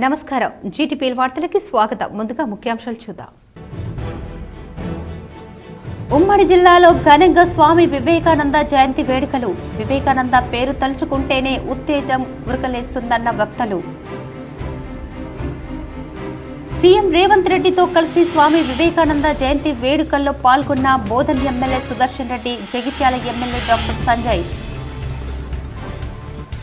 నమస్కారం జీటీపీఎల్ వార్తలకి స్వాగతం. ముందుగా ముఖ్యాంశాలు చూద్దాం. ఉమ్మడి జిల్లాలో ఘనంగా స్వామి వివేకానంద జయంతి వేడుకలు. వివేకానంద పేరు తలుచుకుంటేనే ఉత్తేజం ఉరకలేస్తుందన్న వక్తలు. సీఎం రేవంత్ రెడ్డితో కలిసి స్వామి వివేకానంద జయంతి వేడుకల్లో పాల్గొన్న Bodhan MLA Sudarshan Reddy, Jagtial MLA doctor Sanjay.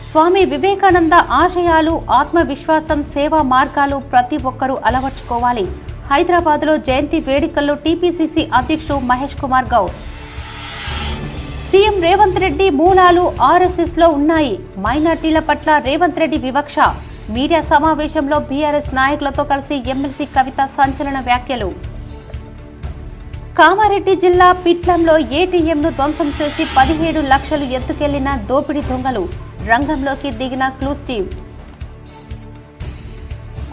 Swami Vivekananda ఆశయాలు, ఆత్మవిశ్వాసం, సేవా మార్గాలు ప్రతి ఒక్కరూ అలవర్చుకోవాలి. హైదరాబాద్లో జయంతి వేడుకల్లో టీపీసీసీ అధ్యక్షుడు మహేష్ కుమార్ గౌడ్. సీఎం రేవంత్ రెడ్డి మూలాలు ఆర్ఎస్ఎస్లో ఉన్నాయి. మైనార్టీల పట్ల రేవంత్ రెడ్డి వివక్ష. మీడియా సమావేశంలో బీఆర్ఎస్ నాయకులతో కలిసి ఎమ్మెల్సీ కవిత సంచలన వ్యాఖ్యలు. కామారెడ్డి జిల్లా పిట్లంలో ఏటీఎంను ధ్వంసం చేసి 17 లక్షలు ఎత్తుకెళ్లిన దోపిడీ దొంగలు. రంగంలోకి దిగిన క్లూస్ టీం.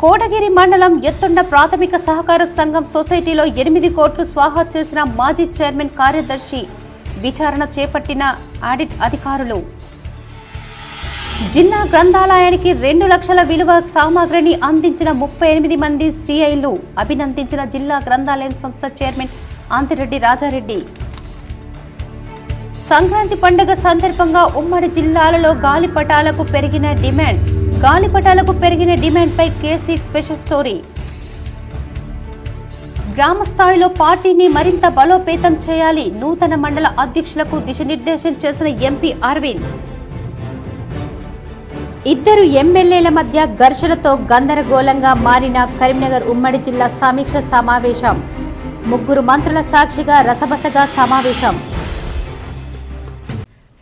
కోటగిరి మండలం ఎత్తుండ ప్రాథమిక సహకార సంఘం సొసైటీలో 8 కోట్లు స్వాహా చేసిన మాజీ చైర్మన్ కార్యదర్శి. విచారణ చేపట్టిన ఆడిట్ అధికారులు. జిల్లా గ్రంథాలయానికి 2 లక్షల విలువ సామాగ్రిని అందించిన 38 మంది సిఐలు. అభినందించిన జిల్లా గ్రంథాలయం సంస్థ చైర్మన్ అంతిరెడ్డి రాజారెడ్డి. సంక్రాంతి పండుగ సందర్భంగా ఉమ్మడి జిల్లాలలో గాలిపటాలకు పెరిగిన డిమాండ్. గాలిపటాలకు పెరిగిన డిమాండ్పై కేసీ స్పెషల్ స్టోరీ. గ్రామ స్థాయిలో పార్టీని మరింత బలోపేతం చేయాలి. నూతన మండల అధ్యక్షులకు దిశానిర్దేశం చేసిన ఎంపీ అరవింద్. ఇద్దరు ఎమ్మెల్యేల మధ్య ఘర్షణతో గందరగోళంగా మారిన కరీంనగర్ ఉమ్మడి జిల్లా సమీక్ష సమావేశం. 3 మంత్రుల సాక్షిగా రసబసగా సమావేశం.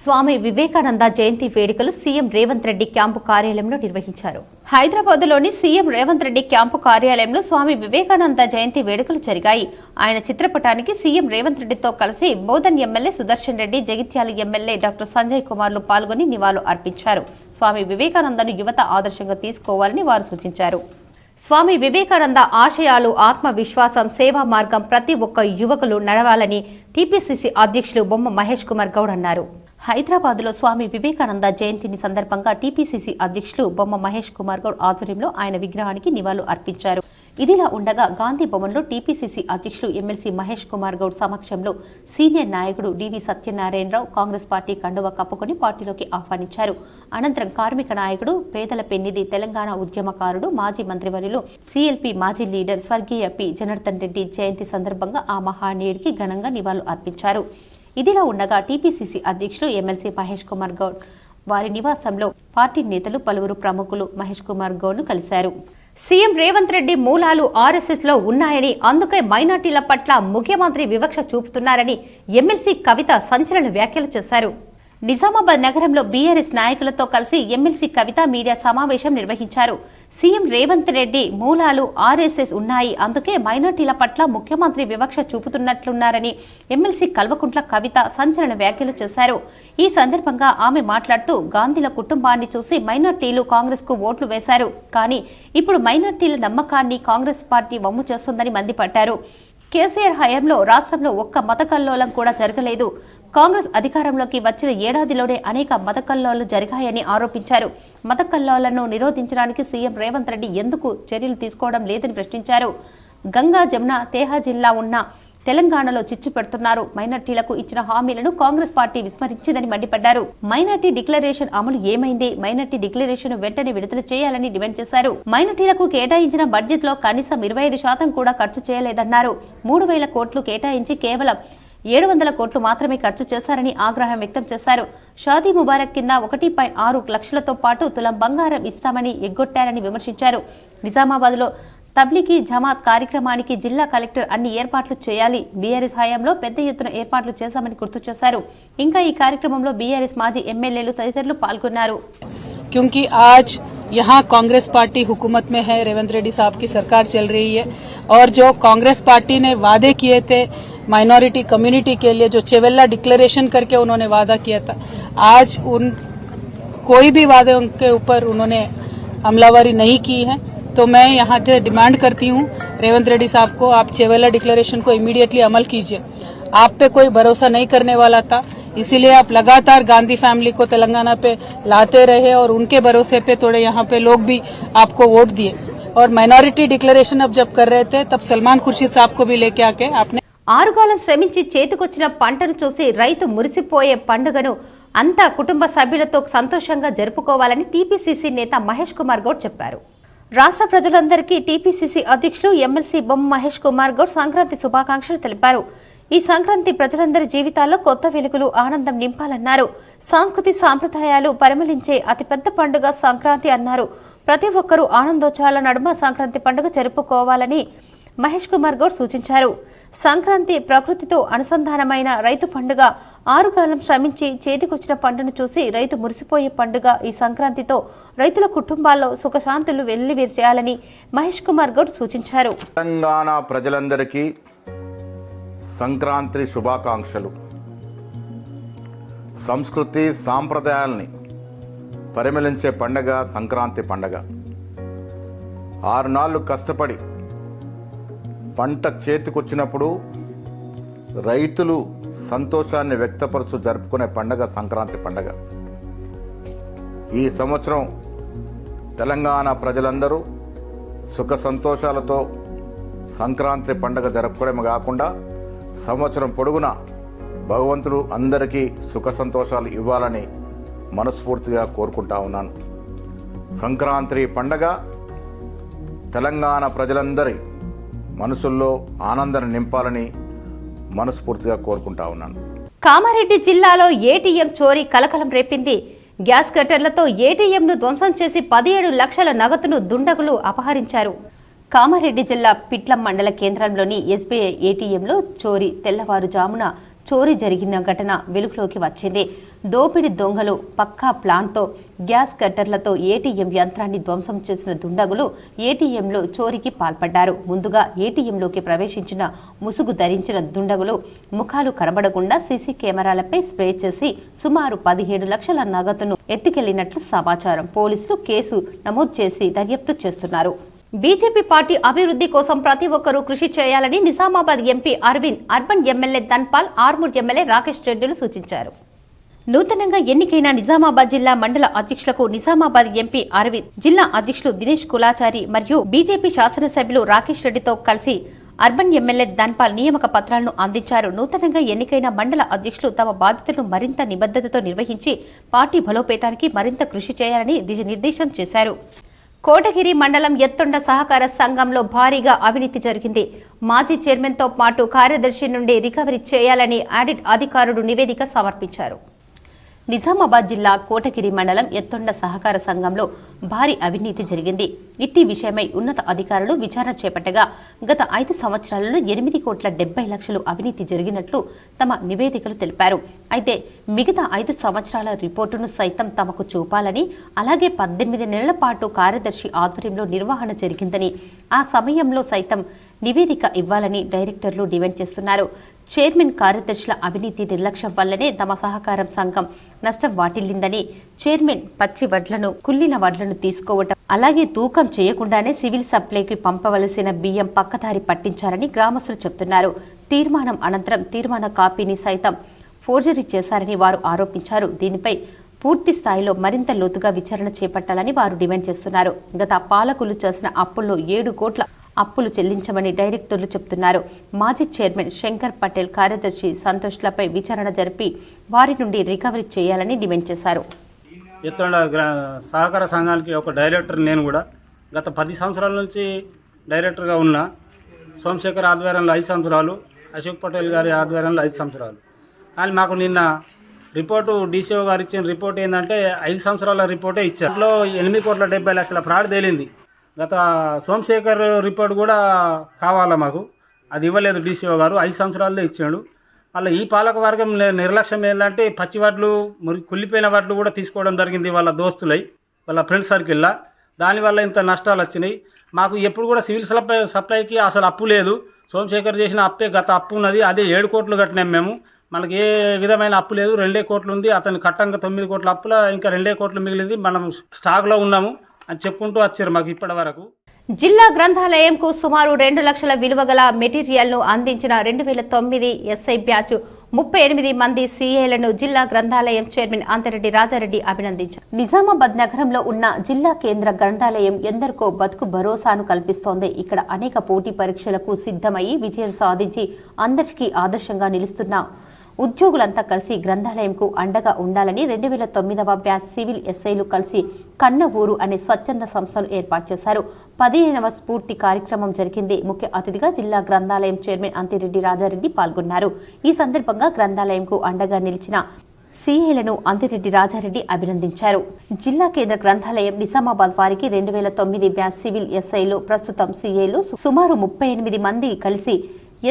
స్వామి వివేకానంద జయంతి వేడుకలు సీఎం రేవంత్ రెడ్డి క్యాంపు కార్యాలయంలో నిర్వహించారు. హైదరాబాద్లోని సీఎం రేవంత్ రెడ్డి క్యాంపు కార్యాలయంలో స్వామి వివేకానంద జయంతి వేడుకలు జరిగాయి. ఆయన చిత్రపటానికి సీఎం రేవంత్ రెడ్డితో కలిసి Bodhan MLA Sudarshan Reddy, Jagtial MLA doctor Sanjay కుమార్లు పాల్గొని నివాళులు అర్పించారు. స్వామి వివేకానందను యువత ఆదర్శంగా తీసుకోవాలని వారు సూచించారు. స్వామి వివేకానంద ఆశయాలు, ఆత్మవిశ్వాసం, సేవా మార్గం ప్రతి ఒక్క యువకులు నడవాలని టీపీసీసీ అధ్యక్షులు బొమ్మ మహేష్ కుమార్ గౌడ్ అన్నారు. హైదరాబాద్లో స్వామి వివేకానంద జయంతిని సందర్భంగా టీపీసీసీ అధ్యక్షులు బొమ్మ మహేష్ కుమార్ గౌడ్ ఆధ్వర్యంలో ఆయన విగ్రహానికి నివాళులు అర్పించారు. ఇదిలా ఉండగా గాంధీ భవన్లో టీపీసీసీ అధ్యక్షులు ఎమ్మెల్సీ మహేష్ కుమార్ గౌడ్ సమక్షంలో సీనియర్ నాయకుడు డివి సత్యనారాయణరావు కాంగ్రెస్ పార్టీ కండువా కప్పుకొని పార్టీలోకి ఆహ్వానించారు. అనంతరం కార్మిక నాయకుడు, పేదల పెన్నిధి, తెలంగాణ ఉద్యమకారుడు, మాజీ మంత్రివర్యులు, సీఎల్పీ మాజీ లీడర్ స్వర్గీయ పి జనార్దన్ రెడ్డి జయంతి సందర్భంగా ఆ మహానీయుడికి ఘనంగా నివాళులు అర్పించారు. ఇదిలా ఉండగా టీపీసీసీ అధ్యక్షులు ఎమ్మెల్సీ మహేష్ కుమార్ గౌడ్ వారి నివాసంలో పార్టీ నేతలు, పలువురు ప్రముఖులు మహేష్ కుమార్ గౌడ్ ను కలిశారు. సీఎం రేవంత్ రెడ్డి మూలాలు ఆర్ఎస్ఎస్ లో ఉన్నాయని, అందుకే మైనార్టీల పట్ల ముఖ్యమంత్రి వివక్ష చూపుతున్నారని ఎమ్మెల్సీ కవిత సంచలన వ్యాఖ్యలు చేశారు. నిజామాబాద్ నగరంలో బీఆర్ఎస్ నాయకులతో కలిసి ఎమ్మెల్సీ కవిత మీడియా సమావేశం నిర్వహించారు. సీఎం రేవంత్ రెడ్డి మూలాలు ఆర్ఎస్ఎస్ ఉన్నాయి, అందుకే మైనార్టీల పట్ల ముఖ్యమంత్రి వివక్ష చూపుతున్నట్లున్నారని ఎమ్మెల్సీ కల్వకుంట్ల కవిత సంచలన వ్యాఖ్యలు చేశారు. ఈ సందర్భంగా ఆమె మాట్లాడుతూ, గాంధీల కుటుంబాన్ని చూసి మైనార్టీలు కాంగ్రెస్ కు ఓట్లు వేశారు, కానీ ఇప్పుడు మైనార్టీల నమ్మకాన్ని కాంగ్రెస్ పార్టీ వమ్ము చేస్తుందని మండిపడ్డారు. కేసీఆర్ హయాంలో రాష్ట్రంలో ఒక్క మత కల్లోలం కూడా జరగలేదు. కాంగ్రెస్ అధికారంలోకి వచ్చిన ఏడాదిలోనే అనేక మత కల్లోలాలు జరిగాయని ఆరోపించారు. మత కల్లోలను నిరోధించడానికి సీఎం రేవంత్ రెడ్డి ఎందుకు చర్యలు తీసుకోవడం లేదని ప్రశ్నించారు. గంగా, జమున, తేహా జిల్లా ఉన్న తెలంగాణలో చిచ్చు పెడుతున్నారు. మైనార్టీలకు ఇచ్చిన హామీలను కాంగ్రెస్ పార్టీ విస్మరించిందని మండిపడ్డారు. మైనార్టీ డిక్లరేషన్ అమలు ఏమైంది? మైనార్టీ డిక్లరేషన్ వెంటనే విడుదల చేయాలని డిమాండ్ చేశారు. మైనార్టీలకు కేటాయించిన బడ్జెట్ లో కనీసం 25% కూడా ఖర్చు చేయలేదన్నారు. 3,000 కోట్లు కేటాయించి కేవలం 700 కోట్లు మాత్రమే ఖర్చు చేశారని ఆగ్రహం వ్యక్తం చేశారు. షాదీ ముబారక్ కింద 1.6 లక్షలతో పాటు తులం బంగారం ఇస్తామని ఎగ్గొట్టారని విమర్శించారు. నిజామాబాద్లో తబ్లిగీ జమాత్ కార్యక్రమానికి జిల్లా కలెక్టర్ అన్ని ఏర్పాట్లు చేయాలి. బీఆర్ఎస్ హయాంలో పెద్ద ఎత్తున ఏర్పాట్లు చేశామని గుర్తు చేశారు. ఇంకా ఈ కార్యక్రమంలో బీఆర్ఎస్ మాజీ ఎమ్మెల్యేలు తదితరులు పాల్గొన్నారు. क्योंकि आज यहाँ कांग्रेस पार्टी हुकूमत में है, रेवंत रेड्डी साहब की सरकार चल रही है और जो कांग्रेस पार्टी ने वादे किए थे माइनॉरिटी कम्युनिटी के लिए, जो चेवेल्ला डिक्लेरेशन करके उन्होंने वादा किया था, आज उन कोई भी वादे उनके ऊपर उन्होंने अमलावरी नहीं की है। तो मैं यहाँ से डिमांड करती हूँ रेवंत रेड्डी साहब को, आप चेवेल्ला डिक्लेरेशन को इमीडिएटली अमल कीजिए। आप पे कोई भरोसा नहीं करने वाला था, इसीलिए आप लगातार गांधी फैमिली को तेलंगाना पे लाते रहे और उनके भरोसे पे थोड़े यहाँ पे लोग भी आपको वोट दिए। और माइनॉरिटी डिक्लेरेशन अब जब कर रहे थे तब सलमान खुर्शीद साहब को भी लेके आके आपने ఆరుగాలం శ్రమించి చేతికొచ్చిన పంటను చూసి రైతు మురిసిపోయే పండుగను అంతా కుటుంబ సభ్యులతో సంతోషంగా జరుపుకోవాలని టీపీసీసీ నేత మహేష్ కుమార్ గౌడ్ చెప్పారు. రాష్ట్ర ప్రజలందరికీ టీపీసీసీ అధ్యక్షులు ఎమ్మెల్సీ బొమ్మ మహేష్ కుమార్ గౌడ్ సంక్రాంతి శుభాకాంక్షలు తెలిపారు. ఈ సంక్రాంతి ప్రజలందరి జీవితాల్లో కొత్త వెలుగులు ఆనందం నింపాలన్నారు. సంస్కృతి సాంప్రదాయాలు పరిమళించే అతిపెద్ద పండుగ సంక్రాంతి అన్నారు. ప్రతి ఒక్కరూ ఆనందోత్సవాల నడుమ సంక్రాంతి పండుగ జరుపుకోవాలని మహేష్ కుమార్ గౌడ్ సూచించారు. సంక్రాంతి ప్రకృతితో అనుసంధానమైన రైతు పండుగ. ఆరుగాలం శ్రమించి చేతికొచ్చిన పంటను చూసి రైతు మురిసిపోయే పండుగ. ఈ సంక్రాంతితో రైతుల కుటుంబాల్లో సుఖశాంతులు వెల్లివిరిచేయాలని మహేష్ కుమార్ గౌడ్ సూచించారు. తెలంగాణ ప్రజలందరికీ సంక్రాంతి శుభాకాంక్షలు. సంస్కృతి సాంప్రదాయాల్ని పరిమళించే పండగ సంక్రాంతి పండగ. 6 నాళ్ళు కష్టపడి పంట చేతికొచ్చినప్పుడు రైతులు సంతోషాన్ని వ్యక్తపరుచు జరుపుకునే పండగ సంక్రాంతి పండగ. ఈ సంవత్సరం తెలంగాణ ప్రజలందరూ సుఖ సంతోషాలతో సంక్రాంతి పండగ జరుపుకోవడమే కాకుండా సంవత్సరం పొడుగునా భగవంతుడు అందరికీ సుఖ సంతోషాలు ఇవ్వాలని మనస్ఫూర్తిగా కోరుకుంటా ఉన్నాను. సంక్రాంతి పండగ తెలంగాణ ప్రజలందరి మనసుల్లో ఆనందాన్ని నింపాలని మనస్ఫూర్తిగా కోరుకుంటా ఉన్నాను. కామారెడ్డి జిల్లాలో ఏటీఎం చోరీ కలకలం రేపింది. గ్యాస్ కట్టర్లతో ఏటీఎంను ధ్వంసం చేసి 17 లక్షల నగదును దుండగులు అపహరించారు. కామారెడ్డి జిల్లా పిట్లం మండల కేంద్రంలోని ఎస్బీఐ ఏటీఎంలో చోరీ. తెల్లవారుజామున చోరీ జరిగిన ఘటన వెలుగులోకి వచ్చింది. దోపిడి దొంగలు పక్కా ప్లాన్తో గ్యాస్ కట్టర్లతో ఏటీఎం యంత్రాన్ని ధ్వంసం చేసిన దుండగులు ఏటీఎంలో చోరీకి పాల్పడ్డారు. ముందుగా ఏటీఎంలోకి ప్రవేశించిన ముసుగు ధరించిన దుండగులు ముఖాలు కనబడకుండా సీసీ కెమెరాలపై స్ప్రే చేసి సుమారు 17 లక్షల నగదును ఎత్తుకెళ్లినట్లు సమాచారం. పోలీసులు కేసు నమోదు చేసి దర్యాప్తు చేస్తున్నారు. బీజేపీ పార్టీ అభివృద్ధి కోసం ప్రతి ఒక్కరూ కృషి చేయాలని Nizamabad MP Arvind, urban MLA Dhanpal, Armoor MLA Rakesh రెడ్డిలు సూచించారు. నూతనంగా ఎన్నికైన నిజామాబాద్ జిల్లా మండల అధ్యక్షులకు నిజామాబాద్ ఎంపీ అరవింద్, జిల్లా అధ్యక్షులు దినేష్ కులాచారి మరియు బీజేపీ శాసనసభ్యులు రాకేష్ రెడ్డితో కలిసి అర్బన్ ఎమ్మెల్యే ధన్పాల్ నియామక పత్రాలను అందించారు. నూతనంగా ఎన్నికైన మండల అధ్యక్షులు తమ బాధ్యతలను మరింత నిబద్ధతతో నిర్వహించి పార్టీ బలోపేతానికి మరింత కృషి చేయాలని దిశానిర్దేశం చేశారు. కోటగిరి మండలం ఎత్తుండ సహకార సంఘంలో భారీగా అవినీతి జరిగింది. మాజీ చైర్మన్తో పాటు కార్యదర్శి నుండి రికవరీ చేయాలని ఆడిట్ అధికారులు నివేదిక సమర్పించారు. నిజామాబాద్ జిల్లా కోటగిరి మండలం ఎత్తుండ సహకార సంఘంలో భారీ అవినీతి జరిగింది. ఇట్టి విషయమై ఉన్నత అధికారులు విచారణ చేపట్టగా గత 5 సంవత్సరాలలో 8,70,00,000 అవినీతి జరిగినట్లు తమ నివేదికలు తెలిపారు. అయితే మిగతా 5 సంవత్సరాల రిపోర్టును సైతం తమకు చూపాలని, అలాగే 18 నెలల పాటు కార్యదర్శి ఆధ్వర్యంలో నిర్వహణ జరిగిందని, ఆ సమయంలో సైతం నివేదిక ఇవ్వాలని డైరెక్టర్లు డిమాండ్ చేస్తున్నారు. చైర్మన్, కార్యదర్శుల అవినీతి నిర్లక్ష్యం వల్లనే తమ సహకారం సంఘం నష్టం వాటిల్లిందని, చైర్మన్ పచ్చి వడ్లను, కుళ్ళిన వడ్లను తీసుకోవటం, అలాగే తూకం చేయకుండానే సివిల్ సప్లైకి పంపవలసిన బియ్యం పక్కదారి పట్టించారని గ్రామస్తులు చెబుతున్నారు. తీర్మానం అనంతరం తీర్మాన కాపీని సైతం ఫోర్జరీ చేశారని వారు ఆరోపించారు. దీనిపై పూర్తి స్థాయిలో మరింత లోతుగా విచారణ చేపట్టాలని వారు డిమాండ్ చేస్తున్నారు. గత పాలకులు చేసిన అప్పుల్లో 7 కోట్ల అప్పులు చెల్లించమని డైరెక్టర్లు చెబుతున్నారు. మాజీ చైర్మన్ శంకర్ పటేల్, కార్యదర్శి సంతోష్లపై విచారణ జరిపి వారి నుండి రికవరీ చేయాలని డిమాండ్ చేశారు. ఎత్తుండ సహకార సంఘానికి ఒక డైరెక్టర్ నేను కూడా గత 10 సంవత్సరాల నుంచి డైరెక్టర్గా ఉన్నా. సోమశేఖర్ ఆధ్వర్యంలో 5 సంవత్సరాలు, అశోక్ పటేల్ గారి ఆధ్వర్యంలో 5 సంవత్సరాలు. కానీ మాకు నిన్న రిపోర్టు డీసీఓ గారు ఇచ్చిన రిపోర్ట్ ఏంటంటే 5 సంవత్సరాల రిపోర్టే ఇచ్చారు. అందులో 8,70,00,000 ఫ్రాడ్ తేలింది. గత సోమశేఖర్ రిపోర్ట్ కూడా కావాలా మాకు, అది ఇవ్వలేదు డీసీఓ గారు. 5 సంవత్సరాలదే ఇచ్చాడు. అలా ఈ పాలక వర్గం నిర్లక్ష్యం ఏంటంటే పచ్చి వడ్లు, కుళ్ళిపోయిన వడ్లు కూడా తీసుకోవడం జరిగింది వాళ్ళ దోస్తులై, వాళ్ళ ఫ్రెండ్ సర్కిల్లా. దానివల్ల ఇంత నష్టాలు వచ్చినాయి. మాకు ఎప్పుడు కూడా సివిల్ సప్లైకి అసలు అప్పు లేదు. సోమశేఖర్ చేసిన అప్పే గత అప్పు ఉన్నది, అదే 7 కోట్లు కట్టినాం మేము. మనకి ఏ విధమైన అప్పు లేదు. 2 కోట్లు ఉంది. అతను కట్టంగా 9 కోట్ల అప్పుల ఇంకా 2 కోట్లు మిగిలింది. మనం స్టాక్లో ఉన్నాము అని చెప్పుకుంటూ వచ్చారు మాకు ఇప్పటి వరకు. జిల్లా గ్రంథాలయంకు సుమారు 2 లక్షల విలువ గల మెటీరియల్ను అందించిన 2009 ఎస్ఐ బ్యాచ్ 38 మంది సీఏలను జిల్లా గ్రంథాలయం చైర్మన్ అంతిరెడ్డి రాజారెడ్డి అభినందించారు. నిజామాబాద్ నగరంలో ఉన్న జిల్లా కేంద్ర గ్రంథాలయం ఎందరికో బతుకు భరోసాను కల్పిస్తోంది. ఇక్కడ అనేక పోటీ పరీక్షలకు సిద్ధమయ్యి విజయం సాధించి అందరికీ ఆదర్శంగా నిలుస్తున్న ఉద్యోగులంతా కలిసి గ్రంథాలయంకు అండగా ఉండాలని 2009వ బ్యాచ్ సివిల్ ఎస్ఐలు కలిసి కన్న ఊరు అనే స్వచ్ఛంద సంస్థను ఏర్పాటు చేశారు. 15వ స్ఫూర్తి కార్యక్రమం జరిగింది. ముఖ్య అతిథిగా జిల్లా గ్రంథాలయం చైర్మన్ అంతిరెడ్డి రాజారెడ్డి పాల్గొన్నారు. ఈ సందర్భంగా గ్రంథాలయంకు అండగా నిలిచిన సీఏలను అంతిరెడ్డి రాజారెడ్డి అభినందించారు. జిల్లా కేంద్ర గ్రంథాలయం నిజామాబాద్ వారికి 2009 బ్యాచ్ సివిల్ ఎస్ఐలు ప్రస్తుతం సీఏలు సుమారు 38 మంది కలిసి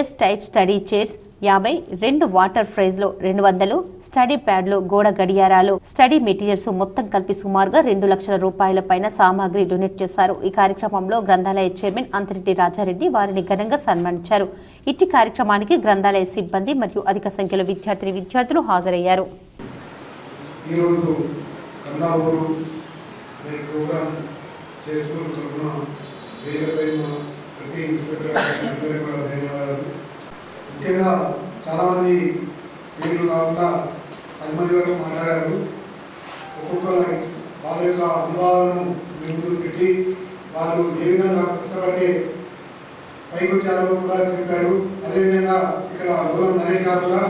S type study chairs 50, 2 water ఫ్రేజ్లో 200, స్టడీ ప్యాడ్లు, గోడ గడియారాలు, స్టడీ మెటీరియల్స్ మొత్తం కలిపి సుమారుగా 2 లక్షల రూపాయల పైన సామాగ్రి డొనేట్ చేశారు. ఈ కార్యక్రమంలో గ్రంథాలయ చైర్మన్ అంతిరెడ్డి రాజారెడ్డి వారిని ఘనంగా సన్మానించారు. ఇట్టి కార్యక్రమానికి గ్రంథాలయ సిబ్బంది మరియు అధిక సంఖ్యలో విద్యార్థులు హాజరయ్యారు. ముఖ్యంగా చాలామంది వీళ్ళు కాకుండా 10 మంది వరకు మాట్లాడారు. ఒక్కొక్కరు వాళ్ళ యొక్క అనుభవాలను ముందుకు పెట్టి వాళ్ళు ఏ విధంగా కష్టపడితే పైకి వచ్చారో కూడా చెప్పారు. అదేవిధంగా ఇక్కడ గోలం నరేష్ గారు కూడా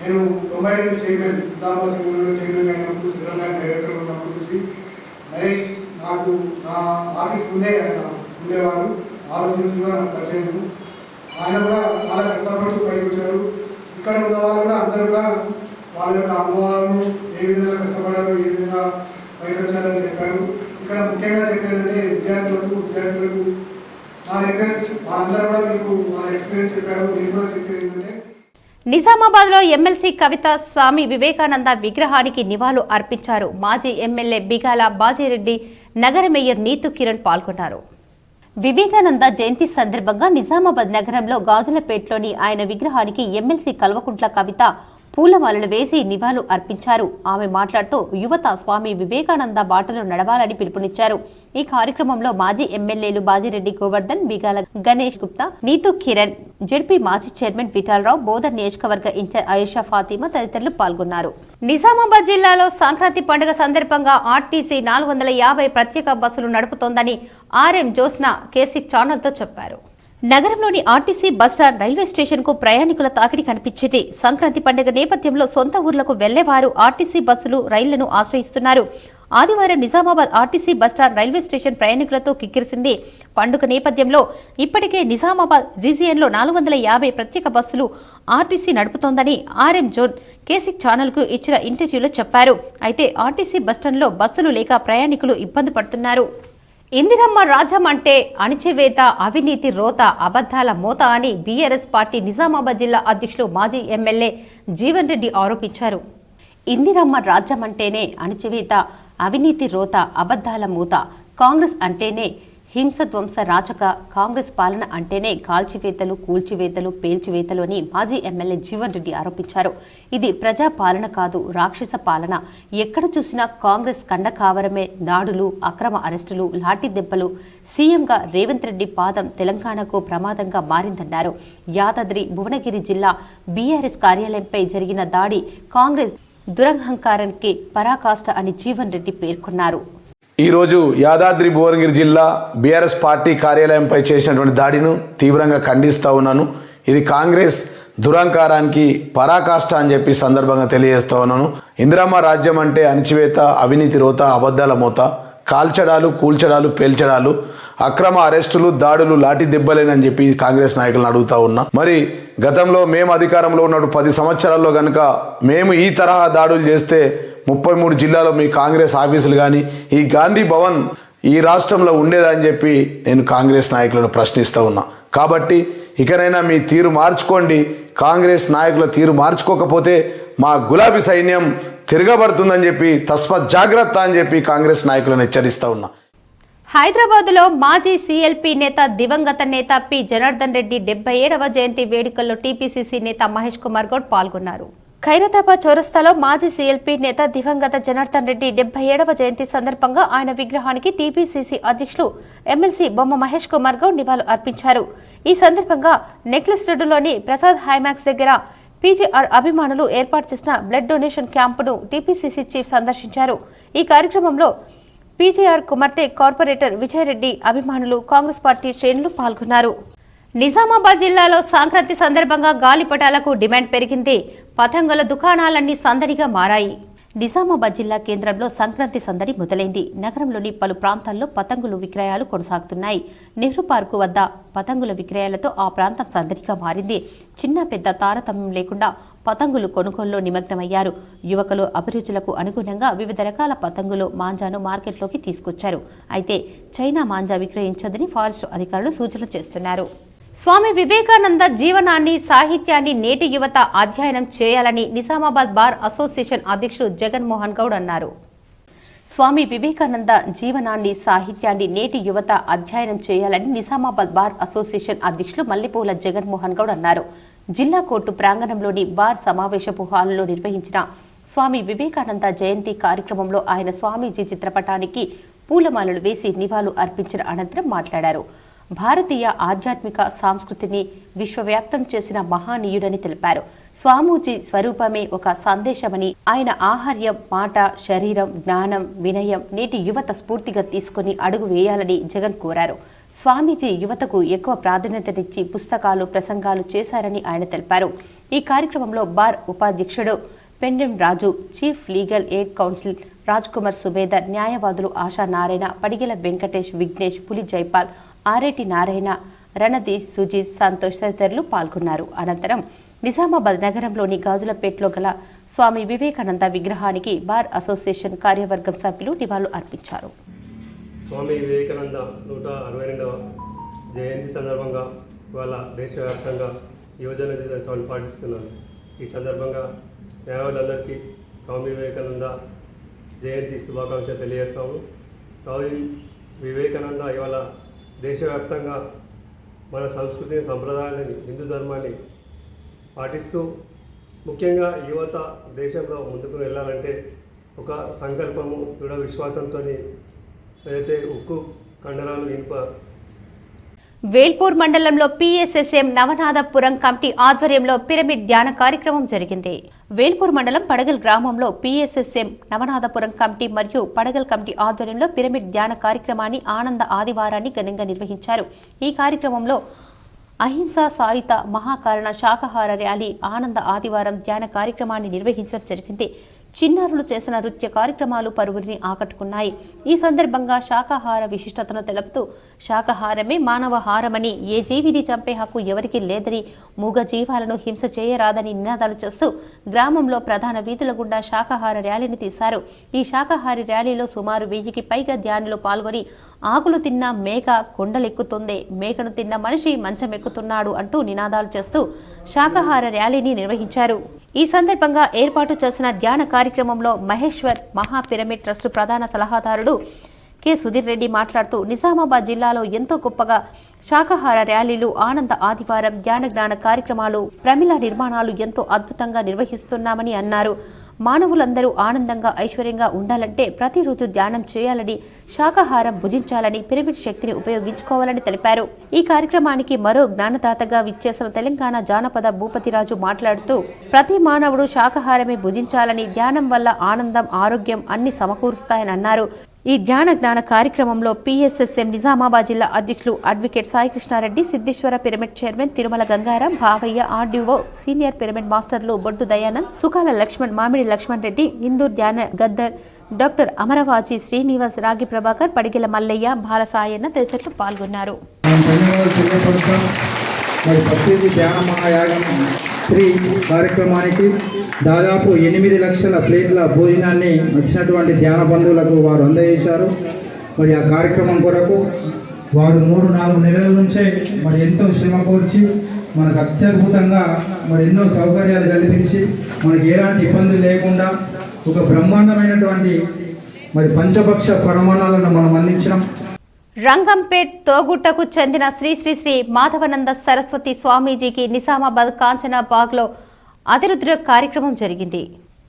నేను 92 చైర్మన్ నిజామాబాద్ సింగల్ చైర్మన్ అయినప్పుడు శ్రీరామ్ గారి డైరెక్టర్ ఉన్నప్పుడు నుంచి నరేష్ నాకు నా ఆఫీస్ ముందే ఆయన ఉండేవారు. ఆ రోజు నుంచి కూడా నాకు పరిచయం. ఆయన కూడా చాలా కష్టపడుతూ పైకి వచ్చారు. ఇక్కడ ఉన్న వాళ్ళు కూడా అందరూ కూడా వాళ్ళ యొక్క అనుభవాలను ఏ విధంగా కష్టపడారు, ఏ విధంగా పైకి వచ్చారని చెప్పారు. ఇక్కడ ముఖ్యంగా చెప్పేదంటే విద్యార్థులకు నా రిక్వెస్ట్, వాళ్ళందరూ కూడా మీకు వాళ్ళ ఎక్స్పీరియన్స్ చెప్పారు. నేను కూడా చెప్పేది ఏంటంటే నిజామాబాద్ లో ఎమ్మెల్సీ కవిత స్వామి వివేకానంద విగ్రహానికి నివాళులు అర్పించారు. మాజీ ఎమ్మెల్యే బిగాల బాజిరెడ్డి, నగర మేయర్ నీతు కిరణ్ పాల్గొన్నారు. వివేకానంద జయంతి సందర్భంగా నిజామాబాద్ నగరంలో గాజులపేటలోని ఆయన విగ్రహానికి ఎమ్మెల్సీ కల్వకుంట్ల కవిత పూలమాలలు వేసి నివాళులు అర్పించారు. ఆమె మాట్లాడుతూ యువత స్వామి వివేకానంద బాటలో నడవాలని పిలుపునిచ్చారు. ఈ కార్యక్రమంలో మాజీ ఎమ్మెల్యేలు బాజిరెడ్డి గోవర్ధన్, బిగాల గణేష్ గుప్తా, నీతు కిరణ్, జెడ్పీ మాజీ చైర్మన్ విఠాలరావు, బోధన్ నియోజకవర్గ ఇన్ఛార్జ్ ఆయిషా ఫాతిమా తదితరులు పాల్గొన్నారు. నిజామాబాద్ జిల్లాలో సంక్రాంతి పండుగ సందర్భంగా ఆర్టీసీ 450 ప్రత్యేక బస్సులు నడుపుతోందని ఆర్ఎం జోస్నా కేసిక్ ఛానల్తో చెప్పారు. నగరంలోని ఆర్టీసీ బస్టాండ్, రైల్వే స్టేషన్ కు ప్రయాణికుల తాకిడి కనిపించింది. సంక్రాంతి పండుగ నేపథ్యంలో సొంత ఊర్లకు వెళ్లేవారు ఆర్టీసీ బస్సులు, రైళ్లను ఆశ్రయిస్తున్నారు. ఆదివారం Nizamabad RTC bus stand, railway station ప్రయాణికులతో కిక్కిరిసింది. పండుగ నేపథ్యంలో ఇప్పటికే నిజామాబాద్ రీజియన్లో 450 ప్రత్యేక బస్సులు ఆర్టీసీ నడుపుతోందని ఆర్ఎం జోన్ కేసిక్ ఛానల్కు ఇచ్చిన ఇంటర్వ్యూలో చెప్పారు. అయితే ఆర్టీసీ బస్టాండ్లో బస్సులు లేక ప్రయాణికులు ఇబ్బంది పడుతున్నారు. ఇందిరమ్మ రాజ్యం అంటే అణిచివేత, అవినీతి రోత, అబద్ధాల మోత అని బీఆర్ఎస్ పార్టీ నిజామాబాద్ జిల్లా అధ్యక్షులు మాజీ ఎమ్మెల్యే జీవన్ రెడ్డి ఆరోపించారు. ఇందిరమ్మ రాజ్యం అంటేనే అణిచివేత, అవినీతి రోత, అబద్ధాల మూత. కాంగ్రెస్ అంటేనే హింసధ్వంస రాచక, కాంగ్రెస్ పాలన అంటేనే కాల్చివేతలు, కూల్చివేతలు, పేల్చివేతలు అని మాజీ ఎమ్మెల్యే జీవన్ రెడ్డి ఆరోపించారు. ఇది ప్రజా పాలన కాదు, రాక్షస పాలన. ఎక్కడ చూసినా కాంగ్రెస్ కండకావరమే. దాడులు, అక్రమ అరెస్టులు, లాఠీ దెబ్బలు. సీఎంగా రేవంత్ రెడ్డి పాదం తెలంగాణకు ప్రమాదంగా మారిందన్నారు. యాదాద్రి భువనగిరి జిల్లా బీఆర్ఎస్ కార్యాలయంపై జరిగిన దాడి కాంగ్రెస్ దురహంకారానికి పరాకాష్ట అని జీవన్ రెడ్డి పేర్కొన్నారు. ఈరోజు యాదాద్రి భువనగిరి జిల్లా బీఆర్ఎస్ పార్టీ కార్యాలయంపై చేసినటువంటి దాడిను తీవ్రంగా ఖండిస్తూ ఉన్నాను. ఇది కాంగ్రెస్ దురహంకారానికి పరాకాష్ట అని చెప్పి సందర్భంగా తెలియజేస్తూ ఉన్నాను. ఇందిరమ్మ రాజ్యం అంటే అణిచివేత, అవినీతి రోత, అబద్ధాల మోత, కాల్చడాలు, కూల్చడాలు, పేల్చడాలు, అక్రమ అరెస్టులు, దాడులు, లాఠీ దెబ్బలేనని చెప్పి కాంగ్రెస్ నాయకులను అడుగుతా ఉన్నా. మరి గతంలో మేము అధికారంలో ఉన్నప్పుడు 10 సంవత్సరాల్లో కనుక మేము ఈ తరహా దాడులు చేస్తే 33 జిల్లాలో మీ కాంగ్రెస్ ఆఫీసులు కానీ, ఈ గాంధీ భవన్ ఈ రాష్ట్రంలో ఉండేదని చెప్పి నేను కాంగ్రెస్ నాయకులను ప్రశ్నిస్తూ ఉన్నా. కాబట్టి ఇకనైనా మీ తీరు మార్చుకోండి. కాంగ్రెస్ నాయకుల తీరు మార్చుకోకపోతే మా గులాబీ సైన్యం తిరగబడుతుందని చెప్పి తస్మాత్ జాగ్రత్త అని చెప్పి కాంగ్రెస్ నాయకులను హెచ్చరిస్తూ ఉన్నా. హైదరాబాద్ లో మాజీ సీఎల్పీ నేత, దివంగత నేత పి జనార్దన్ రెడ్డి 77వ జయంతి వేడుకల్లో టీపీసీసీ నేత మహేష్ కుమార్ గౌడ్ పాల్గొన్నారు. ఖైరతాబాద్ చౌరస్తాలో మాజీ సీఎల్పీ నేత దివంగత జనార్దన్ రెడ్డి 77వ జయంతి సందర్భంగా ఆయన విగ్రహానికి టీపీసీసీ అధ్యక్షులు ఎమ్మెల్సీ బొమ్మ మహేష్ కుమార్ గౌడ్ నివాళులు అర్పించారు. ఈ సందర్భంగా నెక్లెస్ రోడ్డులోని ప్రసాద్ హైమాక్స్ దగ్గర పీజీఆర్ అభిమానులు ఏర్పాటు చేసిన బ్లడ్ డొనేషన్ క్యాంపును టీపీసీసీ చీఫ్ సందర్శించారు. ఈ కార్యక్రమంలో పీజీఆర్ కుమార్తె కార్పొరేటర్ విజయరెడ్డి అభిమానులు, కాంగ్రెస్ పార్టీ శ్రేణులు పాల్గొన్నారు. నిజామాబాద్ జిల్లాలో సంక్రాంతి సందర్భంగా గాలిపటాలకు డిమాండ్ పెరిగింది. పతంగుల దుకాణాలన్నీ సందడిగా మారాయి. నిజామాబాద్ జిల్లా కేంద్రంలో సంక్రాంతి సందడి మొదలైంది. నగరంలోని పలు ప్రాంతాల్లో పతంగులు విక్రయాలు కొనసాగుతున్నాయి. నెహ్రూ పార్కు వద్ద పతంగుల విక్రయాలతో ఆ ప్రాంతం సందడిగా మారింది. చిన్న పెద్ద తారతమ్యం లేకుండా పతంగులు కొనుగోలులో నిమగ్నమయ్యారు. యువకులు అభిరుచులకు అనుగుణంగా వివిధ రకాల పతంగులు, మాంజాను మార్కెట్లోకి తీసుకొచ్చారు. అయితే చైనా మాంజా విక్రయించదని ఫారెస్ట్ అధికారులు సూచనలు చేస్తున్నారు. స్వామి వివేకానంద జీవనాన్ని, సాహిత్యాన్ని నేటి యువత అధ్యయనం చేయాలని నిజామాబాద్ బార్ అసోసియేషన్ అధ్యక్షుడు జగన్మోహన్ గౌడ్ అన్నారు. స్వామి వివేకానంద జీవనాన్ని, సాహిత్యాన్ని నేటి యువత అధ్యయనం చేయాలని నిజామాబాద్ బార్ అసోసియేషన్ అధ్యక్షులు మల్లిపూల జగన్మోహన్ గౌడ్ అన్నారు. జిల్లా కోర్టు ప్రాంగణంలోని బార్ సమావేశపు హాలులో నిర్వహించిన స్వామి వివేకానంద జయంతి కార్యక్రమంలో ఆయన స్వామీజీ చిత్రపటానికి పూలమాలలు వేసి నివాళులు అర్పించిన అనంతరం మాట్లాడారు. భారతీయ ఆధ్యాత్మిక సంస్కృతిని విశ్వవ్యాప్తం చేసిన మహానీయుడని తెలిపారు. స్వామీజీ స్వరూపమే ఒక సందేశమని, ఆయన ఆహార్యం, మాట, శరీరం, జ్ఞానం, వినయం నేటి యువత స్ఫూర్తిగా తీసుకుని అడుగు వేయాలని జగన్ కోరారు. స్వామీజీ యువతకు ఎక్కువ ప్రాధాన్యతనిచ్చి పుస్తకాలు, ప్రసంగాలు చేశారని ఆయన తెలిపారు. ఈ కార్యక్రమంలో బార్ ఉపాధ్యక్షుడు Pendem Raju, chief legal aid counsel Raj Kumar Subedar, న్యాయవాదులు ఆశా నారాయణ, పడిగెల వెంకటేష్, విఘ్నేష్, పులి జైపాల్, ఆరేటి నారాయణ, రణదీష్, సుజీత్, సంతోష్ తదితరులు పాల్గొన్నారు. అనంతరం నిజామాబాద్ నగరంలోని గాజులపేటలో గల స్వామి వివేకానంద విగ్రహానికి బార్ అసోసియేషన్ కార్యవర్గం సభ్యులు నివాళులు అర్పించారు. స్వామి వివేకానంద 162వ జయంతి సందర్భంగా ఇవాళ దేశవ్యాప్తంగా యువజన దినోత్సవాన్ని పాటిస్తున్నారు. ఈ సందర్భంగా న్యాయవాదులందరికీ స్వామి వివేకానంద జయంతి శుభాకాంక్షలు తెలియజేస్తాము. స్వామి వివేకానంద ఇవాళ దేశవ్యాప్తంగా మన సంస్కృతిని, సంప్రదాయాలని, హిందూ ధర్మాన్ని పాటిస్తూ ముఖ్యంగా యువత దేశంలో ముందుకు వెళ్ళాలంటే ఒక సంకల్పము, దృఢ విశ్వాసంతో ఏదైతే ఉక్కు కండరాలు, ఇనుప. వేల్పూర్ మండలంలో పీఎస్ఎస్ఎం నవనాథపురం కమిటీ ఆధ్వర్యంలో పిరమిడ్ ధ్యాన కార్యక్రమం జరిగింది. వేల్పూర్ మండలం పడగల్ గ్రామంలో పీఎస్ఎస్ఎం నవనాథపురం కమిటీ మరియు పడగల్ కమిటీ ఆధ్వర్యంలో పిరమిడ్ ధ్యాన కార్యక్రమాన్ని ఆనంద ఆదివారాన్ని ఘనంగా నిర్వహించారు. ఈ కార్యక్రమంలో అహింసా సాయుధ మహాకారణ శాకాహార ర్యాలీ, ఆనంద ఆదివారం ధ్యాన కార్యక్రమాన్ని నిర్వహించడం జరిగింది. చిన్నారులు చేసిన నృత్య కార్యక్రమాలు పలువురిని ఆకట్టుకున్నాయి. ఈ సందర్భంగా శాకాహార విశిష్టతను తెలుపుతూ శాకాహారమే మానవహారమని, ఏ జీవిని చంపే హక్కు ఎవరికీ లేదని, మూగ జీవాలను హింస చేయరాదని నినాదాలు చేస్తూ గ్రామంలో ప్రధాన వీధుల గుండా శాకాహార ర్యాలీని తీశారు. ఈ శాకాహారి ర్యాలీలో సుమారు 1000కి పైగా ధ్యానులు పాల్గొని ఆకులు తిన్న మేక కొండలెక్కుతుంది, మేకను తిన్న మనిషి మంచమెక్కుతున్నాడు అంటూ నినాదాలు చేస్తూ శాకాహార ర్యాలీని నిర్వహించారు. ఈ సందర్భంగా ఏర్పాటు చేసిన ధ్యాన కార్యక్రమంలో మహేశ్వర్ మహా పిరమిడ్ ట్రస్టు ప్రధాన సలహాదారుడు కె సుధీర్ రెడ్డి మాట్లాడుతూ నిజామాబాద్ జిల్లాలో ఎంతో గొప్పగా శాకాహార ర్యాలీలు, ఆనంద ఆదివారం, ధ్యాన జ్ఞాన కార్యక్రమాలు, ప్రమిళ నిర్మాణాలు ఎంతో అద్భుతంగా నిర్వహిస్తున్నామని అన్నారు. మానవులందరూ ఆనందంగా, ఐశ్వర్యంగా ఉండాలంటే ప్రతిరోజు ధ్యానం చేయాలని, శాకాహారం భుజించాలని, పిరమిడ్ శక్తిని ఉపయోగించుకోవాలని తెలిపారు. ఈ కార్యక్రమానికి మరో జ్ఞానదాతగా విచ్చేసిన తెలంగాణ జానపద భూపతిరాజు మాట్లాడుతూ ప్రతి మానవుడు శాకాహారమే భుజించాలని, ధ్యానం వల్ల ఆనందం, ఆరోగ్యం అన్ని సమకూరుస్తాయని అన్నారు. ఈ ధ్యాన జ్ఞాన కార్యక్రమంలో పీఎస్ఎస్ఎం నిజామాబాద్ జిల్లా అధ్యక్షులు advocate Saikrishnareddy, Siddeshwara pyramid chairman Tirumala Gangaram, Bhavayya, RDO, senior pyramid మాస్టర్లు బొడ్డు దయానంద్, సుకాల లక్ష్మణ్, మామిడి లక్ష్మణ్ రెడ్డి, ఇందూర్ ధ్యాన గద్దర్, డాక్టర్ అమరవాచి శ్రీనివాస్, రాగి ప్రభాకర్, పడిగెల మల్లయ్య, బాలసాయన్న తదితరులు పాల్గొన్నారు. కార్యక్రమానికి దాదాపు 8 లక్షల ప్లేట్ల భోజనాన్ని వచ్చినటువంటి ధ్యాన బంధువులకు వారు అందజేశారు. మరి ఆ కార్యక్రమం కొరకు వారు 3-4 నెలల నుంచే మరి ఎంతో శ్రమ కోర్చి మనకు అత్యద్భుతంగా మరి ఎన్నో సౌకర్యాలు కల్పించి మనకి ఎలాంటి ఇబ్బందులు లేకుండా ఒక బ్రహ్మాండమైనటువంటి మరి పంచపక్ష ప్రమాణాలను మనం అందించడం. రంగంపేట్ తోగుట్టకు చెందిన శ్రీ శ్రీ శ్రీ మాధవనంద సరస్వతి స్వామీజీకి నిజామాబాద్ కాంచనాబాగ్లో అతిరుద్ర కార్యక్రమం జరిగింది.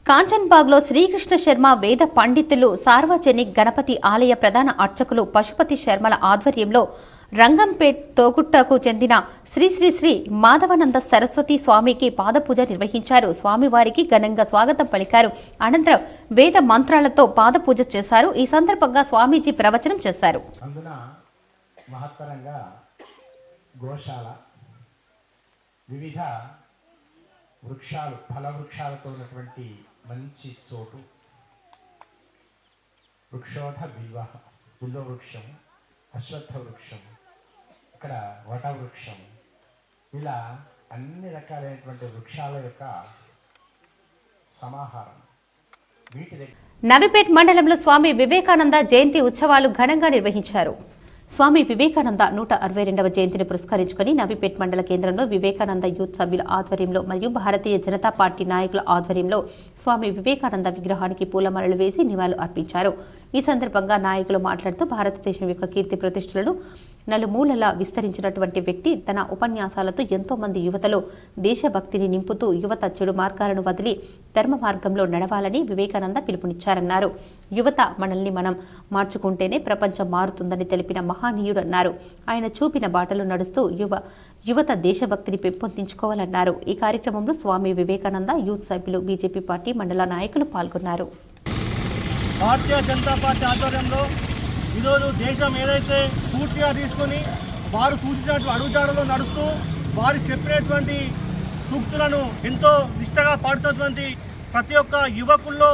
కాంచన్బాగ్లో శ్రీకృష్ణ శర్మ వేద పండితులు, సార్వజనిక్ గణపతి ఆలయ ప్రధాన అర్చకులు పశుపతి శర్మల ఆధ్వర్యంలో రంగంపేట్ తోగుట్టకు చెందిన శ్రీ శ్రీ శ్రీ మాధవానంద సరస్వతి స్వామికి పాదపూజ నిర్వహించారు. స్వామివారికి ఘనంగా స్వాగతం పలికారు. అనంతరం వేద మంత్రాలతో పాదపూజ చేశారు. ఈ సందర్భంగా స్వామీజీ ప్రవచనం చేశారు. అందున మహత్తరంగా గోశాల, వివిధ వృక్షాలు, ఫల వృక్షాలతో ఉన్నటువంటి మంచి చోటు, వృక్షోధ బిల్వ వృక్షం, అశ్వత్థ వృక్షం, ఇక్కడ వట వృక్షం, ఇలా అన్ని రకాలైనటువంటి వృక్షాల యొక్క సమాహారం. వీటి దగ్గర నవిపేట్ మండలంలో స్వామి వివేకానంద జయంతి ఉత్సవాలు ఘనంగా నిర్వహించారు. స్వామి వివేకానంద 162వ జయంతిని పురస్కరించుకుని నవిపేట్ మండల కేంద్రంలో వివేకానంద యూత్ సభ్యుల ఆధ్వర్యంలో మరియు భారతీయ జనతా పార్టీ నాయకుల ఆధ్వర్యంలో స్వామి వివేకానంద విగ్రహానికి పూలమాలలు వేసి నివాళులు అర్పించారు. ఈ సందర్భంగా నాయకులు మాట్లాడుతూ భారతదేశం యొక్క కీర్తి ప్రతిష్టలను నలుమూలలా విస్తరించినటువంటి వ్యక్తి తన ఉపన్యాసాలతో ఎంతో మంది యువతలో దేశభక్తిని నింపుతూ యువత చెడు మార్గాలను వదిలి ధర్మ మార్గంలో నడవాలని వివేకానంద పిలుపునిచ్చారన్నారు. యువత మనల్ని మనం మార్చుకుంటేనే ప్రపంచం మారుతుందని తెలిపిన మహానీయుడన్నారు. ఆయన చూపిన బాటలో నడుస్తూ యువత దేశభక్తిని పెంపొందించుకోవాలన్నారు. ఈ కార్యక్రమంలో స్వామి వివేకానంద యూత్ సభ్యులు, బీజేపీ పార్టీ మండల నాయకులు పాల్గొన్నారు. భారతీయ జనతా పార్టీ ఆధ్వర్యంలో ఈరోజు దేశం ఏదైతే పూర్తిగా తీసుకొని వారు సూచించినటువంటి అడుగుజాడలో నడుస్తూ వారు చెప్పినటువంటి సూక్తులను ఎంతో నిష్టగా పాటిస్తున్నటువంటి ప్రతి ఒక్క యువకుల్లో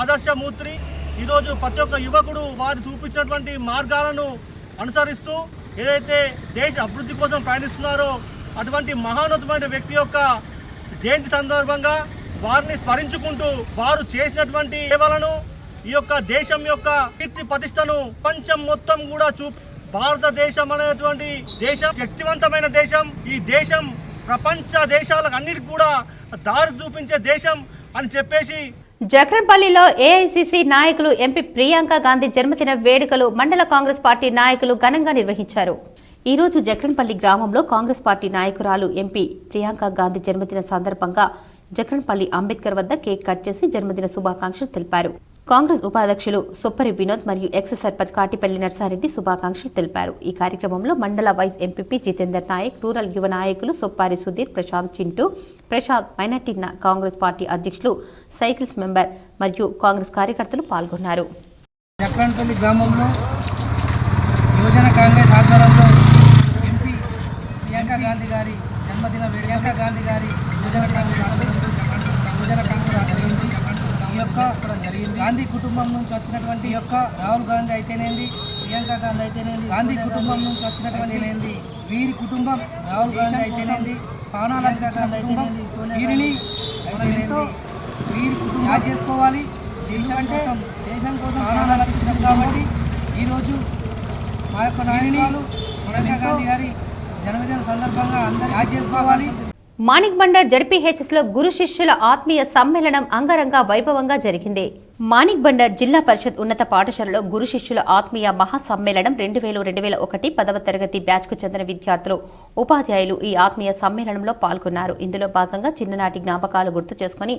ఆదర్శమూర్తి. ఈరోజు ప్రతి ఒక్క యువకుడు వారు చూపించినటువంటి మార్గాలను అనుసరిస్తూ ఏదైతే దేశ అభివృద్ధి కోసం ప్రయాణిస్తున్నారో అటువంటి మహాన్నతమైన వ్యక్తి యొక్క జయంతి సందర్భంగా వారిని స్మరించుకుంటూ వారు చేసినటువంటి సేవలను, ఈ యొక్క దేశం యొక్క కీర్తి ప్రతిష్టను ప్రపంచం మొత్తం కూడా భారతదేశం అనేటువంటి దేశం శక్తివంతమైన దేశం. ఈ దేశం ప్రపంచ దేశాలకు అన్నిటికీ కూడా దారి చూపించే దేశం అని చెప్పేసి జక్రన్పల్లిలో ఏఐసీసీ నాయకులు ఎంపీ ప్రియాంక గాంధీ జన్మదిన వేడుకలు మండల కాంగ్రెస్ పార్టీ నాయకులు ఘనంగా నిర్వహించారు. ఈ రోజు జక్రన్పల్లి గ్రామంలో కాంగ్రెస్ పార్టీ నాయకురాలు ఎంపీ ప్రియాంక గాంధీ జన్మదిన సందర్భంగా జక్రన్పల్లి అంబేద్కర్ వద్ద కేక్ కట్ చేసి జన్మదిన శుభాకాంక్షలు తెలిపారు. కాంగ్రెస్ ఉపాధ్యక్షులు సొప్పరి వినోద్ మరియు ఎక్స్ సర్పంచ్ కాటిపల్లి నర్సారెడ్డి శుభాకాంక్షలు తెలిపారు. ఈ కార్యక్రమంలో మండల vice MPP Jitender Nayak, rural యువ నాయకులు సొప్పారి సుధీర్, ప్రశాంత్ చింటూ, ప్రశాంత్ మైనార్టీ కాంగ్రెస్ పార్టీ అధ్యక్షులు సైకిల్స్ మెంబర్ మరియు కాంగ్రెస్ కార్యకర్తలు పాల్గొన్నారు. జక్రన్పల్లి గ్రామంలో యువజన కాంగ్రెస్ ఆధ్వర్యంలో ఎంపీ ప్రియాంక గాంధీ గారి జన్మదిన యువజన కాంగ్రెస్ ఆధ్వర్యంలో ఈ యొక్క గాంధీ కుటుంబం నుంచి వచ్చినటువంటి యొక్క రాహుల్ గాంధీ అయితేనేది, ప్రియాంక గాంధీ అయితేనేది, గాంధీ కుటుంబం నుంచి వచ్చినటువంటి వీరి కుటుంబం రాహుల్ గాంధీ అయితేనేది, పానాలంక గాంధీ అయితేనేది, వీరిని ఎంతో వీరి కుటుంబం యాడ్ చేసుకోవాలి. దేశం కోసం ప్రాణాలు అర్పించారు కాబట్టి ఈరోజు మా యొక్క నాయకులు ప్రియాంక గాంధీ గారి జన్మదిన సందర్భంగా అందరూ యాడ్ చేసుకోవాలి. మాణిక్ బండర్ జడ్పీహెచ్ఎస్ లో గురు శిష్యుల ఆత్మీయ సమ్మేళనం అంగరంగ వైభవంగా జరిగింది. మాణిక్ బండర్ జిల్లా పరిషత్ ఉన్నత పాఠశాలలో గురు శిష్యుల ఆత్మీయ మహాసమ్మేళనం 2000-2001 10వ తరగతి బ్యాచ్ కు చెందిన విద్యార్థులు, ఉపాధ్యాయులు ఈ ఆత్మీయ సమ్మేళనంలో పాల్గొన్నారు. ఇందులో భాగంగా చిన్ననాటి జ్ఞాపకాలు గుర్తు చేసుకుని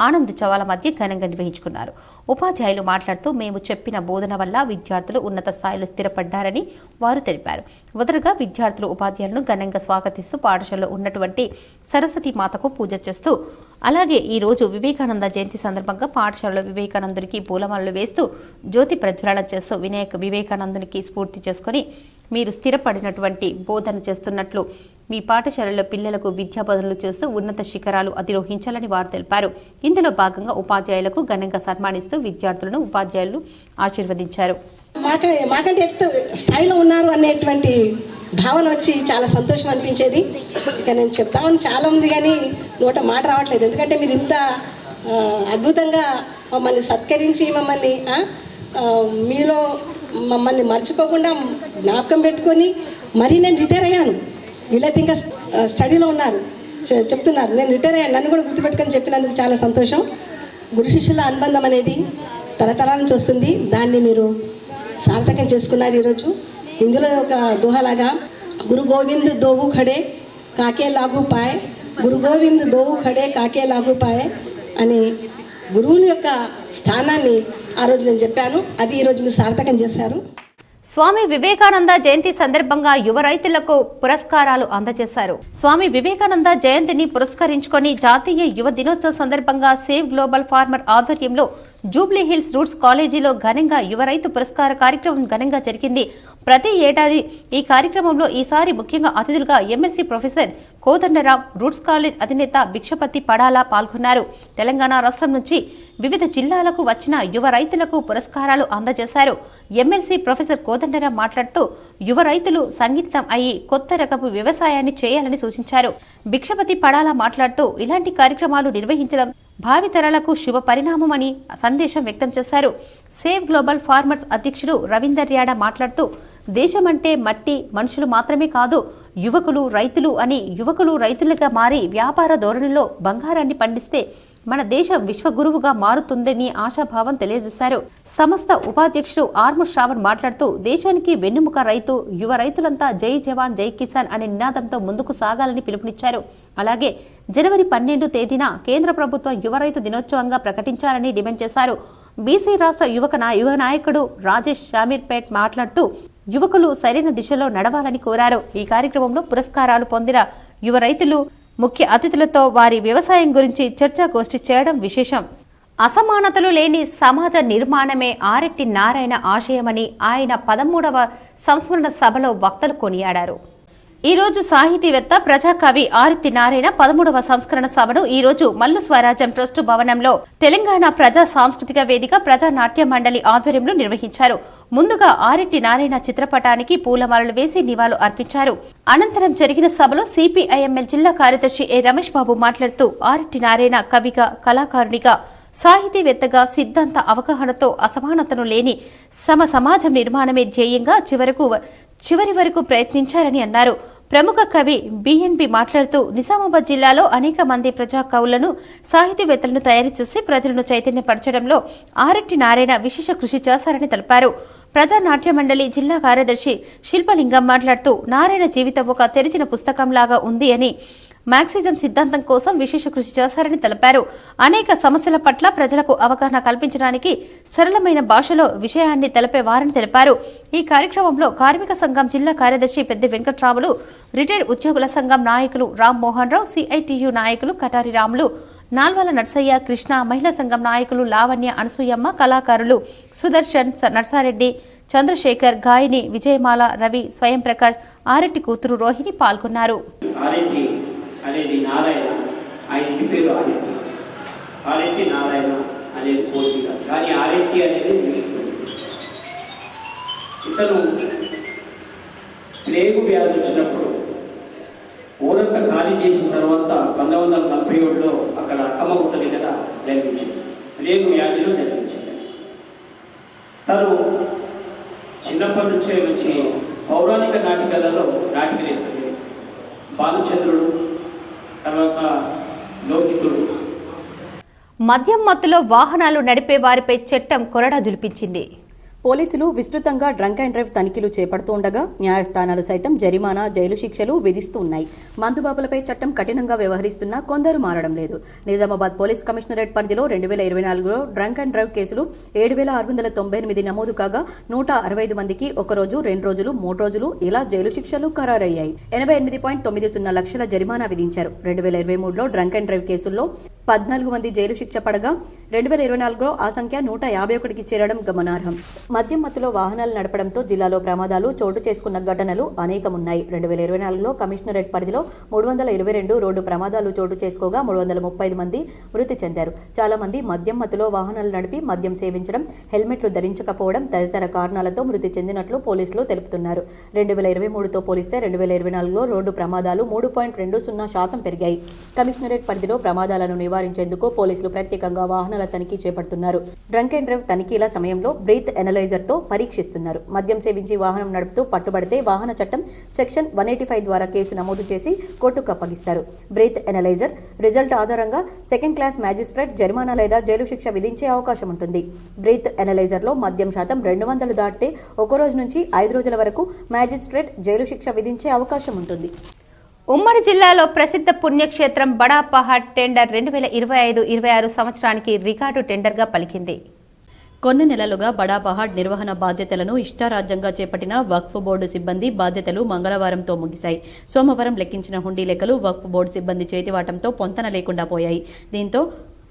ఆనందోత్సవాల మధ్య ఘనంగా నిర్వహించుకున్నారు. ఉపాధ్యాయులు మాట్లాడుతూ మేము చెప్పిన బోధన వల్ల విద్యార్థులు ఉన్నత స్థాయిలో స్థిరపడ్డారని వారు తెలిపారు. మొదటగా విద్యార్థులు ఉపాధ్యాయులను ఘనంగా స్వాగతిస్తూ పాఠశాలలో ఉన్నటువంటి సరస్వతి మాతకు పూజ చేస్తూ, అలాగే ఈ రోజు వివేకానంద జయంతి సందర్భంగా పాఠశాలలో వివేకానందునికి పూలమాలలు వేస్తూ జ్యోతి ప్రజ్వలన చేస్తూ వివేకానందునికి స్ఫూర్తి చేసుకుని మీరు స్థిరపడినటువంటి బోధన చేస్తున్నట్లు మీ పాఠశాలలో పిల్లలకు విద్యా బోధనలు చేస్తూ ఉన్నత శిఖరాలు అధిరోహించాలని వారు తెలిపారు. ఇందులో భాగంగా ఉపాధ్యాయులకు ఘనంగా సన్మానిస్తూ విద్యార్థులను ఉపాధ్యాయులు ఆశీర్వదించారు. మాకంటే ఎంత స్థాయిలో ఉన్నారు అనేటువంటి భావన వచ్చి చాలా సంతోషం అనిపించేది. ఇక నేను చెప్తామని చాలా ఉంది కానీ నోట మాట రావట్లేదు. ఎందుకంటే మీరు ఇంత అద్భుతంగా మమ్మల్ని సత్కరించి మమ్మల్ని మర్చిపోకుండా జ్ఞాపకం పెట్టుకొని మరీ నేను రిటైర్ అయ్యాను. వీళ్ళైతే ఇంకా స్టడీలో ఉన్నారు, చెప్తున్నారు నేను రిటైర్ అయ్యాను, నన్ను కూడా గుర్తుపెట్టుకొని చెప్పినందుకు చాలా సంతోషం. గురు శిష్యుల అనుబంధం అనేది తరతరాల నుంచి వస్తుంది. దాన్ని మీరు సార్థకం చేసుకున్నారు ఈరోజు. ఇందులో ఒక దోహలాగా గురు గోవింద్ దోవు ఖడే కాకే లాగు పాయ్, గురు గోవింద్ దోవు ఖడే కాకే లాగు పాయ్ అని గురువుని యొక్క స్థానాన్ని ఆ రోజు నేను చెప్పాను. అది ఈరోజు మీరు సార్థకం చేశారు. స్వామి వివేకానంద జయంతి సందర్భంగా యువ రైతులకు పురస్కారాలు అందజేశారు. స్వామి వివేకానంద జయంతిని పురస్కరించుకొని జాతీయ యువ దినోత్సవ సందర్భంగా సేవ్ గ్లోబల్ ఫార్మర్ ఆధ్వర్యంలో జూబ్లీ హిల్స్ రూట్స్ కాలేజీలో ఘనంగా యువ రైతు పురస్కార కార్యక్రమం ఘనంగా జరిగింది. ప్రతి ఏడాది ఈ కార్యక్రమంలో ఈసారి ముఖ్యంగా అతిథులుగా MLC professor Kodandaram, roots college అధినేత భిక్షపతి పడాలా పాల్గొన్నారు. తెలంగాణ రాష్ట్రం నుంచి వివిధ జిల్లాలకు వచ్చిన యువ రైతులకు పురస్కారాలు అందజేశారు. ఎమ్మెల్సీ ప్రొఫెసర్ కోదండరాం మాట్లాడుతూ యువ రైతులు సంఘటితం అయ్యి కొత్త రకపు వ్యవసాయాన్ని చేయాలని సూచించారు. భిక్షపతి పడాలా మాట్లాడుతూ ఇలాంటి కార్యక్రమాలు నిర్వహించడం భావితరాలకు శుభ పరిణామమని సందేశం వ్యక్తం చేశారు. సేవ్ గ్లోబల్ ఫార్మర్స్ అధ్యక్షుడు రవీందర్ యాడ మాట్లాడుతూ దేశమంటే మట్టి మనుషులు మాత్రమే కాదు, యువకులు రైతులు అని యువకులు రైతులుగా మారి వ్యాపార ధోరణిలో బంగారాన్ని పండిస్తే మన దేశం విశ్వగురువుగా మారుతుందని ఆశాభావం తెలియజేశారు. సంస్థ ఉపాధ్యక్షుడు ఆర్మూర్ శ్రావణ్ మాట్లాడుతూ దేశానికి వెన్నెముక రైతు, యువ రైతులంతా జై జవాన్ జై కిసాన్ అనే నినాదంతో ముందుకు సాగాలని పిలుపునిచ్చారు. అలాగే జనవరి 12 తేదీన కేంద్ర ప్రభుత్వం యువ రైతు దినోత్సవంగా ప్రకటించాలని డిమాండ్ చేశారు. బీసీ రాష్ట్ర యువ నాయకుడు రాజేష్ షామీర్పేట్ మాట్లాడుతూ యువకులు సరైన దిశలో నడవాలని కోరారు. ఈ కార్యక్రమంలో పురస్కారాలు పొందిన యువ రైతులు ముఖ్య అతిథులతో వారి వ్యవసాయం గురించి చర్చాగోష్ఠి చేయడం విశేషం. అసమానతలు లేని సమాజ నిర్మాణమే ఆరెట్టి నారాయణ ఆశయమని ఆయన 13వ సంస్మరణ సభలో వక్తలు కొనియాడారు. ఈ రోజు సాహితీవేత్త ప్రజాకవి ఆరెట్టి నారాయణ 13వ సంస్కరణ సభను ఈ రోజు మల్లు స్వరాజ్యం ట్రస్టు భవనంలో తెలంగాణ ప్రజా సాంస్కృతిక వేదిక ప్రజా నాట్య మండలి ఆధ్వర్యంలో నిర్వహించారు. ముందుగా ఆరెట్టి నారాయణ చిత్రపటానికి పూలమాలలు వేసి నివాళులు అర్పించారు. అనంతరం జరిగిన సభలో సిపిఐఎంఎల్ జిల్లా కార్యదర్శి ఏ రమేష్ బాబు మాట్లాడుతూ ఆరెట్టి నారాయణ కవిగా, కళాకారునిగా, సాహితీవేత్తగా సిద్ధాంత అవగాహనతో అసమానతను లేని సమాజం నిర్మాణమే ధ్యేయంగా చివరి వరకు ప్రయత్నించారని అన్నారు. ప్రముఖ కవి బిఎన్బి మాట్లాడుతూ నిజామాబాద్ జిల్లాలో అనేక మంది ప్రజా కవులను, సాహితీవేత్తలను తయారు చేసి ప్రజలను చైతన్యపరచడంలో ఆరెట్టి నారాయణ విశేష కృషి చేశారని తెలిపారు. ప్రజా నాట్య మండలి జిల్లా కార్యదర్శి శిల్పలింగం మాట్లాడుతూ నారాయణ జీవితం ఒక తెరిచిన పుస్తకంలాగా ఉంది అని, మార్క్సిజం సిద్ధాంతం కోసం విశేష కృషి చేశారని తెలిపారు. అనేక సమస్యల పట్ల ప్రజలకు అవగాహన కల్పించడానికి సరళమైన భాషలో విషయాన్ని తెలిపేవారని తెలిపారు. ఈ కార్యక్రమంలో కార్మిక సంఘం జిల్లా కార్యదర్శి పెద్ద వెంకట్రాములు, రిటైర్డ్ ఉద్యోగుల సంఘం నాయకులు రామ్ మోహన్ రావు, సిఐటియు నాయకులు కటారి రాములు, నాల్వాల నర్సయ్య, కృష్ణ, మహిళా సంఘం నాయకులు లావణ్య, అనసూయమ్మ, కళాకారులు సుదర్శన్, నర్సారెడ్డి, చంద్రశేఖర్, గాయని విజయమాల, రవి, స్వయం ప్రకాష్, ఆరెట్టి కూతురు రోహిణి పాల్గొన్నారు. అనేది నారాయణ, ఆయన ఇంటి పేరు ఆరెట్టి. ఆరెట్టి నారాయణ అనేది పూర్తిగా, కానీ ఆరెట్టి అనేది మిగులుతుంది. ఇతను ప్లేగు వ్యాధి వచ్చినప్పుడు ఊరంతా ఖాళీ చేసిన తర్వాత 1947లో అక్కడ అక్కమ్మగుట్ట దగ్గర జన్మించింది. ప్లేగు వ్యాధిలో జన్మించింది. తను చిన్నప్పటి నుంచే వచ్చి పౌరాణిక నాటికలలో నాటికలేస్తుంది. బాలచంద్రుడు, తర్వాత లోహితుడు. మద్యం మత్తులో వాహనాలు నడిపే వారిపై చట్టం కొరడా జులిపించింది. పోలీసులు విస్తృతంగా డ్రంక్ అండ్ డ్రైవ్ తనిఖీలు చేపడుతూ ఉండగా న్యాయస్థానాలు సైతం జరిమానా, జైలు శిక్షలు విధిస్తూ ఉన్నాయి. మందుబాబులపై చట్టం కఠినంగా వ్యవహరిస్తున్నా కొందరు మారడం లేదు. నిజామాబాద్ పోలీస్ కమిషనరేట్ పరిధిలో 2024లో డ్రంక్ అండ్ డ్రైవ్ కేసులు 7698 నమోదు కాగా 165 మందికి 1 రోజు, 2 రోజులు, 3 రోజులు ఇలా జైలు శిక్షలు ఖరారయ్యాయి. 88.90 లక్షల జరిమానా విధించారు. 2023లో డ్రంక్ అండ్ డ్రైవ్ కేసుల్లో 14 మంది జైలు శిక్ష పడగా 2024లో ఆ సంఖ్య 151కి చేరడం గమనార్హం. మద్యం మత్తులో వాహనాలు నడపడంతో జిల్లాలో ప్రమాదాలు చోటు చేసుకున్న ఘటనలు అనేకమున్నాయి. 2024లో కమిషనరేట్ పరిధిలో 322 రోడ్డు ప్రమాదాలు చోటు చేసుకోగా 335 మంది మృతి చెందారు. చాలా మంది మద్యం మత్తులో వాహనాలు నడిపి మద్యం సేవించడం, హెల్మెట్లు ధరించకపోవడం తదితర కారణాలతో మృతి చెందినట్లు పోలీసులు తెలుపుతున్నారు. 2023తో పోలిస్తే 2024లో రోడ్డు ప్రమాదాలు 3.20% పెరిగాయి. కమిషనరేట్ పరిధిలో ప్రమాదాలను నివారించేందుకు పోలీసులు ప్రత్యేకంగా వాహనాల తనిఖీ చేపడుతున్నారు. డ్రంక్ అండ్ డ్రైవ్ తనిఖీల సమయంలో బ్రీత్ ఎనలైజర్తో పరీక్షిస్తున్నారు. మద్యం సేవించి వాహనం నడుపుతూ పట్టుబడితే వాహన చట్టం సెక్షన్ 185 ద్వారా కేసు నమోదు చేసి కోర్టుకు అప్పగిస్తారు. బ్రీత్ ఎనలైజర్ రిజల్ట్ ఆధారంగా సెకండ్ క్లాస్ మ్యాజిస్ట్రేట్ జరిమానా లేదా జైలు శిక్ష విధించే అవకాశం ఉంటుంది. బ్రీత్ ఎనలైజర్లో మద్యం శాతం 200 దాటితే 1 రోజు నుంచి 5 రోజుల వరకు మ్యాజిస్ట్రేట్ జైలు శిక్ష విధించే అవకాశం ఉంటుంది. ఉమ్మడి జిల్లాలో ప్రసిద్ధ పుణ్యక్షేత్రం బడా పహాడ్ టెండర్ 2025-26 సంవత్సరానికి రికార్డు టెండర్గా పలికింది. కొన్ని నెలలుగా బడా పహాడ్ నిర్వహణ బాధ్యతలను ఇష్టారాజ్యంగా చేపట్టిన వక్ఫ్ బోర్డు సిబ్బంది బాధ్యతలు మంగళవారంతో ముగిశాయి. సోమవారం లెక్కించిన హుండీ లెక్కలు వక్ఫ్ బోర్డు సిబ్బంది చేతివాటంతో పొంతన లేకుండా పోయాయి. దీంతో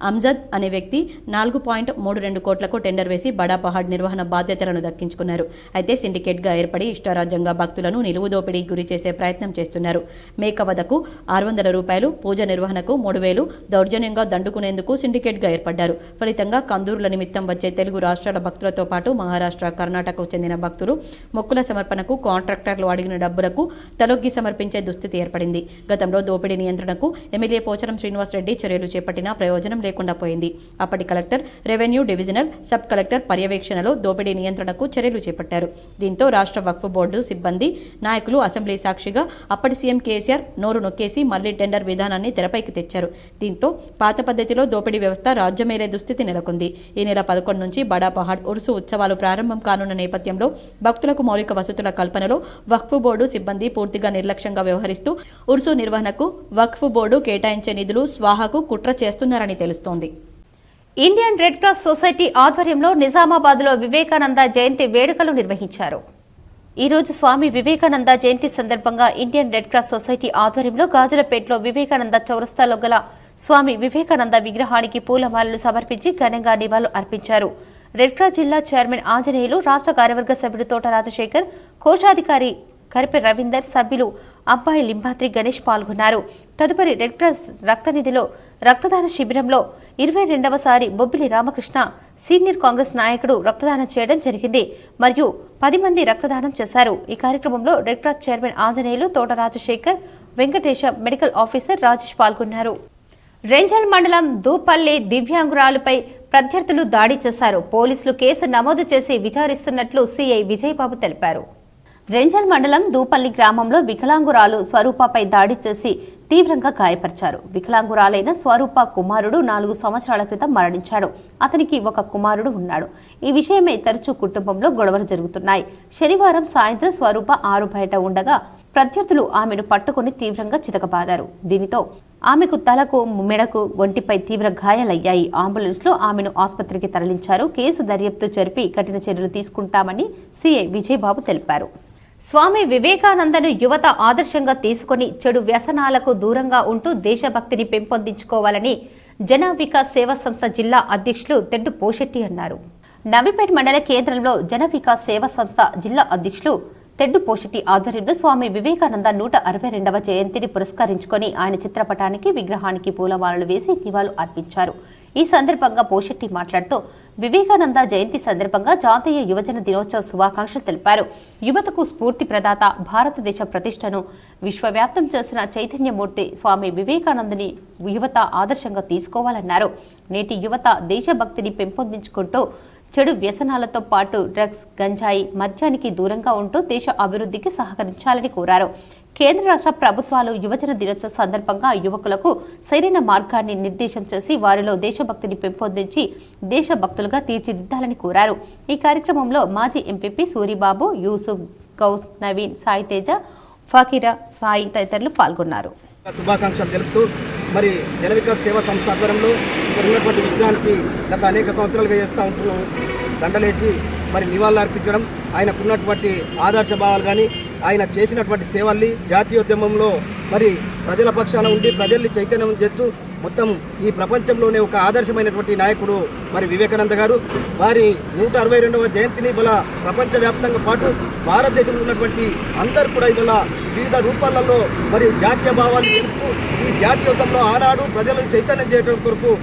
అమ్జద్ అనే వ్యక్తి 4.32 కోట్లకు టెండర్ వేసి బడా పహాడ్ నిర్వహణ బాధ్యతలను దక్కించుకున్నారు. అయితే సిండికేట్గా ఏర్పడి ఇష్టారాజ్యంగా భక్తులను నిలువు దోపిడీ గురి చేసే ప్రయత్నం చేస్తున్నారు. మేకవదకు 600 రూపాయలు, పూజ నిర్వహణకు 3000 దౌర్జన్యంగా దండుకునేందుకు సిండికేట్గా ఏర్పడ్డారు. ఫలితంగా కందూరుల నిమిత్తం వచ్చే తెలుగు రాష్ట్రాల భక్తులతో పాటు మహారాష్ట్ర, కర్ణాటకకు చెందిన భక్తులు మొక్కుల సమర్పణకు కాంట్రాక్టర్లు అడిగిన డబ్బులకు తలొగ్గి సమర్పించే దుస్థితి ఏర్పడింది. గతంలో దోపిడీ నియంత్రణకు ఎమ్మెల్యే పోచారం శ్రీనివాసరెడ్డి చర్యలు చేపట్టినా ప్రయోజనం లేకుండా పోయింది. అప్పటి collector, revenue divisional, sub collector పర్యవేక్షణలో దోపిడీ నియంత్రణకు చర్యలు చేపట్టారు. దీంతో రాష్ట్ర వక్ఫ్ బోర్డు సిబ్బంది నాయకులు అసెంబ్లీ సాక్షిగా అప్పటి సీఎం కేసీఆర్ నోరు నొక్కేసి మళ్లీ టెండర్ విధానాన్ని తెరపైకి తెచ్చారు. దీంతో పాత పద్ధతిలో దోపిడీ వ్యవస్థ రాజ్యమేలే దుస్థితి నెలకొంది. ఈ నెల 11 నుంచి బడా పహాడ్ ఉరుసు ఉత్సవాలు ప్రారంభం కానున్న నేపథ్యంలో భక్తులకు మౌలిక వసతుల కల్పనలో వక్ఫ్ బోర్డు సిబ్బంది పూర్తిగా నిర్లక్ష్యంగా వ్యవహరిస్తూ ఉరుసు నిర్వహణకు వక్ఫ్ బోర్డు కేటాయించే నిధులు స్వాహాకు కుట్ర చేస్తున్నారని తెలుస్తోంది. ఇండియన్ రెడ్ క్రాస్ సొసైటీ ఆధ్వర్యంలో నిజామాబాద్లో వివేకానంద జయంతి వేడుకలు నిర్వహించారు. ఈ రోజు స్వామి వివేకానంద జయంతి సందర్భంగా ఇండియన్ రెడ్ క్రాస్ సొసైటీ ఆధ్వర్యంలో గాజులపేటలో వివేకానంద చౌరస్తాలో గల స్వామి వివేకానంద విగ్రహానికి పూలమాలలు సమర్పించి ఘనంగా నివాళులు అర్పించారు. రెడ్ క్రాస్ జిల్లా చైర్మన్ ఆంజనేయులు, రాష్ట్ర కార్యవర్గ సభ్యుడు తోట రాజశేఖర్, కోశాధికారి కరిపె రవీందర్, సభ్యులు అబ్బాయి లింబాద్రి గణేష్ పాల్గొన్నారు. తదుపరి రెడ్ క్రాస్ రక్తనిధిలో రక్తదాన శిబిరంలో 22వసారి బొబ్బిలి రామకృష్ణ సీనియర్ కాంగ్రెస్ నాయకుడు రక్తదానం చేయడం జరిగింది. మరియు 10 మంది రక్తదానం చేశారు. ఈ కార్యక్రమంలో రెడ్ క్రాస్ చైర్మన్ ఆంజనేయులు, తోట రాజశేఖర్, వెంకటేశం, మెడికల్ ఆఫీసర్ రాజేష్ పాల్గొన్నారు. రెంజల్ మండలం దూపల్లి దివ్యాంగురాలుపై ప్రత్యర్థులు దాడి చేశారు. పోలీసులు కేసు నమోదు చేసి విచారిస్తున్నట్లు సీఐ విజయబాబు తెలిపారు. రెంజల్ మండలం దూపల్లి గ్రామంలో వికలాంగురాలు స్వరూపపై దాడి చేసి తీవ్రంగా గాయపరిచారు. వికలాంగురాలైన స్వరూప కుమారుడు 4 సంవత్సరాల క్రితం మరణించాడు. అతనికి ఒక కుమారుడు ఉన్నాడు. ఈ విషయమై తరచూ కుటుంబంలో గొడవలు జరుగుతున్నాయి. శనివారం సాయంత్రం స్వరూప 6 బయట ఉండగా ప్రత్యర్థులు ఆమెను పట్టుకుని తీవ్రంగా చితకబాదారు. దీనితో ఆమెకు తలకు, మెడకు, ఒంటిపై తీవ్ర గాయాలయ్యాయి. అంబులెన్స్లో ఆమెను ఆసుపత్రికి తరలించారు. కేసు దర్యాప్తు జరిపి కఠిన చర్యలు తీసుకుంటామని సీఐ విజయబాబు తెలిపారు. స్వామి వివేకానందను యువత ఆదర్శంగా తీసుకుని చెడు వ్యసనాలకు దూరంగా ఉంటూ దేశభక్తిని పెంపొందించుకోవాలని జన వికాస్ సేవా సంస్థ జిల్లా అధ్యక్షులు తెడ్డు పోషెట్టి అన్నారు. నవీపేట్ మండల కేంద్రంలో జన వికాస్ సేవా సంస్థ జిల్లా అధ్యక్షులు తెడ్డు పోషెట్టి ఆధ్వర్యంలో స్వామి వివేకానంద 162వ జయంతిని పురస్కరించుకొని ఆయన చిత్రపటానికి, విగ్రహానికి పూలమాలలు వేసి నివాళులు అర్పించారు. ఈ సందర్భంగా పోషెట్టి మాట్లాడుతూ వివేకానంద జయంతి సందర్భంగా జాతీయ యువజన దినోత్సవ శుభాకాంక్షలు తెలిపారు. యువతకు స్ఫూర్తి ప్రదాత, భారతదేశ ప్రతిష్టను విశ్వవ్యాప్తం చేసిన చైతన్యమూర్తి స్వామి వివేకానందుని యువత ఆదర్శంగా తీసుకోవాలన్నారు. నేటి యువత దేశభక్తిని పెంపొందించుకుంటూ చెడు వ్యసనాలతో పాటు డ్రగ్స్, గంజాయి, మద్యానికి దూరంగా ఉంటూ దేశ అభివృద్ధికి సహకరించాలని కోరారు. కేంద్ర రాష్ట్ర ప్రభుత్వాలు యువజన దినోత్సవ సందర్భంగా యువకులకు సరైన మార్గాన్ని నిర్దేశం చేసి వారిలో దేశభక్తిని పెంపొందించి దేశభక్తులుగా తీర్చిదిద్దాలని కోరారు. ఈ కార్యక్రమంలో మాజీ ఎంపీపీ సూరిబాబు, యూసుఫ్, గౌస్, నవీన్, సాయి తేజ, ఫకీరా, సాయి తదితరులు పాల్గొన్నారు. శుభాకాంక్షలు తెలుపుతూ మరి జన వికాస్ సేవా సంస్థ ఆధ్వర్యంలో ఇక్కడ ఉన్నటువంటి విగ్రహానికి గత అనేక సంవత్సరాలుగా చేస్తూ ఉంటున్నాం దండలేసి మరి నివాళులు అర్పించడం, ఆయనకున్నటువంటి ఆదర్శ భావాలు కానీ ఆయన చేసినటువంటి సేవల్ని జాతీయోద్యమంలో మరి ప్రజల పక్షాన ఉండి ప్రజల్ని చైతన్యం చేస్తూ మొత్తం ఈ ప్రపంచంలోనే ఒక ఆదర్శమైనటువంటి నాయకుడు మరి వివేకానంద గారు. వారి 162వ జయంతిని ఇవాళ ప్రపంచవ్యాప్తంగా పాటు భారతదేశంలో ఉన్నటువంటి అందరూ కూడా ఇవాళ వివిధ రూపాలలో మరి జాతీయ భావాన్ని తెలుపుతూ ఈ జాతీయోద్యమంలో ఆనాడు ప్రజలను చైతన్యం చేయడం కొరకు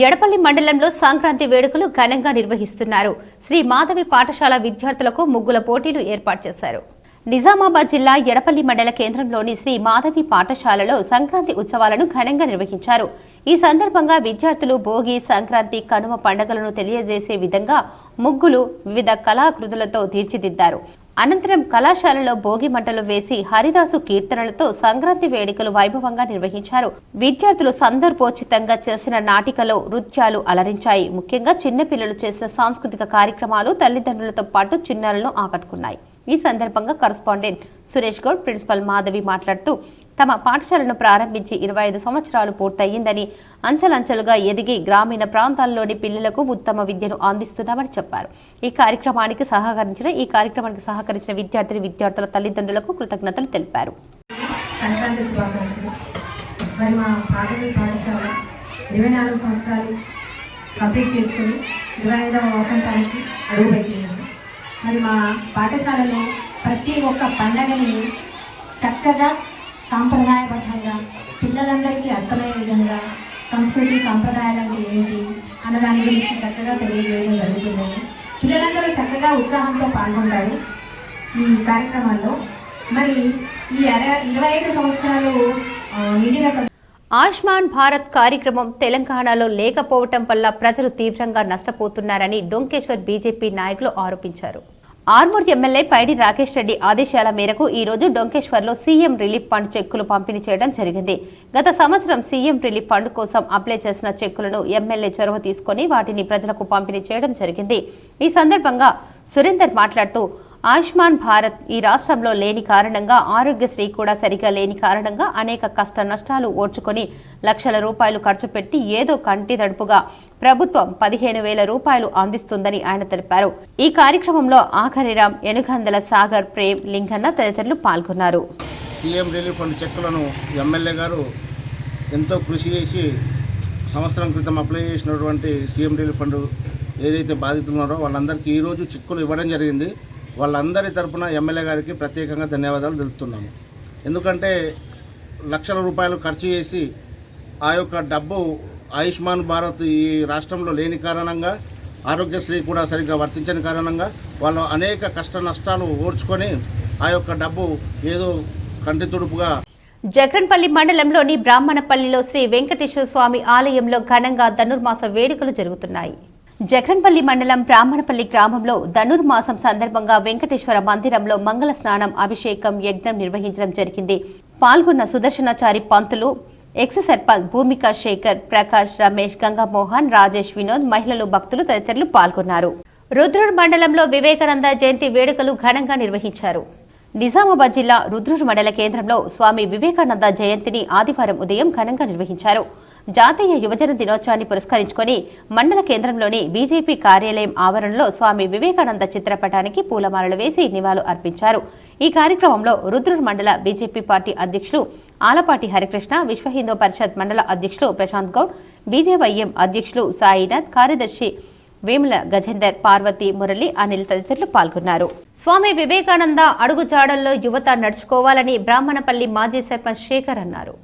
ఎడపల్లి మండలంలో సంక్రాంతి వేడుకలు ఘనంగా నిర్వహిస్తున్నారు. శ్రీ మాధవి పాఠశాల విద్యార్థులకు ముగ్గుల పోటీలు ఏర్పాటు చేశారు. నిజామాబాద్ జిల్లా ఎడపల్లి మండల కేంద్రంలోని శ్రీ మాధవి పాఠశాలలో సంక్రాంతి ఉత్సవాలను ఘనంగా నిర్వహించారు. ఈ సందర్భంగా విద్యార్థులు భోగి, సంక్రాంతి, కనుమ పండుగలను తెలియజేసే విధంగా ముగ్గులు, వివిధ కళాకృతులతో తీర్చిదిద్దారు. అనంతరం కళాశాలలో భోగి మంటలు వేసి హరిదాసు కీర్తనలతో సంక్రాంతి వేడుకలు వైభవంగా నిర్వహించారు. విద్యార్థులు సందర్భోచితంగా చేసిన నాటికలో నృత్యాలు అలరించాయి. ముఖ్యంగా చిన్నపిల్లలు చేసిన సాంస్కృతిక కార్యక్రమాలు తల్లిదండ్రులతో పాటు చిన్నారులను ఆకట్టుకున్నాయి. ఈ సందర్భంగా కరస్పాండెంట్ సురేష్ గౌడ్, ప్రిన్సిపల్ మాధవి మాట్లాడుతూ తమ పాఠశాలను ప్రారంభించి 25 సంవత్సరాలు పూర్తయిందని, అంచెలంచెలుగా ఎదిగి గ్రామీణ ప్రాంతాల్లోని పిల్లలకు ఉత్తమ విద్యను అందిస్తున్నామని చెప్పారు. ఈ కార్యక్రమానికి సహకరించిన విద్యార్థుల తల్లిదండ్రులకు కృతజ్ఞతలు తెలిపారు. సంక్రాంతి శుభాకాంక్షలు. మరి మా ప్రాథమిక పాఠశాల 24 సంవత్సరాలు కంప్లీట్ చేసుకుని 25వ వసంతానికి అడుగుపెట్టినాము. మరి మా పాఠశాలలో ప్రతి ఒక్క పండగని చక్కగా సాంప్రదాయబద్ధంగా పిల్లలందరికీ అర్థమయ్యే విధంగా సంస్కృతి సాంప్రదాయాలు ఏంటి అన్న దాని గురించి చక్కగా తెలియజేయడం జరుగుతుంది. పిల్లలందరూ చక్కగా ఉత్సాహంతో పాల్గొంటారు ఈ కార్యక్రమాల్లో. మరి ఈ 25 సంవత్సరాలు నిండిన ఆయుష్మాన్ భారత్ కార్యక్రమం తెలంగాణలో లేకపోవటం వల్ల ప్రజలు తీవ్రంగా నష్టపోతున్నారని డొంకేశ్వర్ బీజేపీ నాయకులు ఆరోపించారు. ఆర్మూర్ ఎమ్మెల్యే పైడి రాకేష్ రెడ్డి ఆదేశాల మేరకు ఈ రోజు డొంకేశ్వర్లో సీఎం రిలీఫ్ ఫండ్ చెక్కులు పంపిణీ చేయడం జరిగింది. గత సంవత్సరం సీఎం రిలీఫ్ ఫండ్ కోసం అప్లై చేసిన చెక్కులను ఎమ్మెల్యే చొరవ తీసుకుని వాటిని ప్రజలకు పంపిణీ చేయడం జరిగింది. ఈ సందర్భంగా సురేందర్ మాట్లాడుతూ, ఆయుష్మాన్ భారత్ ఈ రాష్ట్రంలో లేని కారణంగా, ఆరోగ్యశ్రీ కూడా సరిగా లేని కారణంగా అనేక కష్ట నష్టాలు ఓర్చుకొని లక్షల రూపాయలు ఖర్చు పెట్టి ఏదో కంటి తడుపుగా ప్రభుత్వం 15,000 రూపాయలు అందిస్తుందని ఆయన తెలిపారు. ఈ కార్యక్రమంలో ఆఖరిరామ్, ఎనుగందల సాగర్, ప్రేమ్, లింగన్న తదితరులు పాల్గొన్నారు. సీఎం రిలీఫ్ ఫండ్ చెక్కులను ఎమ్మెల్యే గారు ఎంతో కృషి చేసి సంవత్సరం క్రితం అప్లై చేసినటువంటి సీఎం రిలీఫ్ ఫండ్ ఏదైతే బాధితున్నారో వాళ్ళందరికీ ఈరోజు చెక్కులు ఇవ్వడం జరిగింది. వాళ్ళందరి తరపున ఎమ్మెల్యే గారికి ప్రత్యేకంగా ధన్యవాదాలు తెలుపుతున్నాము. ఎందుకంటే లక్షల రూపాయలు ఖర్చు చేసి ఆ యొక్క డబ్బు ఆయుష్మాన్ భారత్ ఈ రాష్ట్రంలో లేని కారణంగా, ఆరోగ్యశ్రీ కూడా సరిగ్గా వర్తించని కారణంగా వాళ్ళు అనేక కష్ట నష్టాలు ఓర్చుకొని ఆ యొక్క డబ్బు ఏదో కంటి తుడుపుగా. జగన్పల్లి మండలంలోని బ్రాహ్మణపల్లిలో శ్రీ వెంకటేశ్వర స్వామి ఆలయంలో ఘనంగా ధనుర్మాస వేడుకలు జరుగుతున్నాయి. జగన్పల్లి మండలం బ్రాహ్మణపల్లి గ్రామంలో ధనుర్మాసం సందర్భంగా వెంకటేశ్వర మందిరంలో మంగళ స్నానం, అభిషేకం, యజ్ఞం నిర్వహించడం జరిగింది. పాల్గొన్న సుదర్శనాచారి పంతులు, ఎక్స్ సర్పంచ్ భూమికా శేఖర్, ప్రకాష్, రమేష్, గంగామోహన్, రాజేష్, వినోద్, మహిళలు, భక్తులు తదితరులు పాల్గొన్నారు. రుద్రూర్ మండలంలో వివేకానంద జయంతి వేడుకలు ఘనంగా నిర్వహించారు. నిజామాబాద్ జిల్లా రుద్రూర్ మండల కేంద్రంలో స్వామి వివేకానంద జయంతిని ఆదివారం ఉదయం ఘనంగా నిర్వహించారు. జాతీయ యువజన దినోత్సవాన్ని పురస్కరించుకొని మండల కేంద్రంలోని బీజేపీ కార్యాలయం ఆవరణలో స్వామి వివేకానంద చిత్రపటానికి పూలమాలలు వేసి నివాళులు అర్పించారు. ఈ కార్యక్రమంలో రుద్రూర్ మండల బీజేపీ పార్టీ అధ్యక్షులు ఆలపాటి హరికృష్ణ, విశ్వ హిందూ పరిషత్ మండల అధ్యక్షులు ప్రశాంత్ గౌడ్, బీజేవైఎం అధ్యక్షులు సాయినాథ్, కార్యదర్శి వేముల గజేందర్, పార్వతి, మురళి, అనిల్ తదితరులు పాల్గొన్నారు. స్వామి వివేకానంద అడుగుజాడల్లో యువత నడుచుకోవాలని బ్రాహ్మణపల్లి మాజీ సర్పంచ్ శేఖర్ అన్నారు.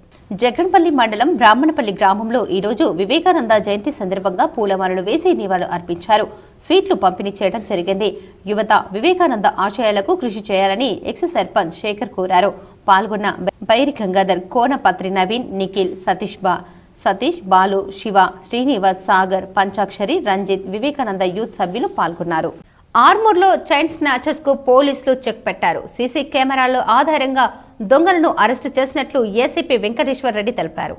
జగన్పల్లి మండలం బ్రాహ్మణపల్లి గ్రామంలో ఈరోజు వివేకానంద జయంతి సందర్భంగా పూలమాలలు వేసి నివాళులు అర్పించారు. స్వీట్లు పంపిణీ చేయడం జరిగింది. యువత వివేకానంద ఆశయాలకు కృషి చేయాలని ఎక్స్ సర్పంచ్ శేఖర్ కోరారు. పాల్గొన్న బైరి గంగాధర్, కోనపత్రి నవీన్, నిఖిల్, సతీష్, బాలు, శివ, శ్రీనివాస్, సాగర్, పంచాక్షరి, రంజిత్, వివేకానంద యూత్ సభ్యులు పాల్గొన్నారు. ఆర్మూర్లో చైన్ స్నాచర్స్ కు పోలీసులు చెక్ పెట్టారు. సీసీ కెమెరాల ఆధారంగా దొంగలను అరెస్టు చేసినట్లు ఏసీపీ వెంకటేశ్వర రెడ్డి తెలిపారు.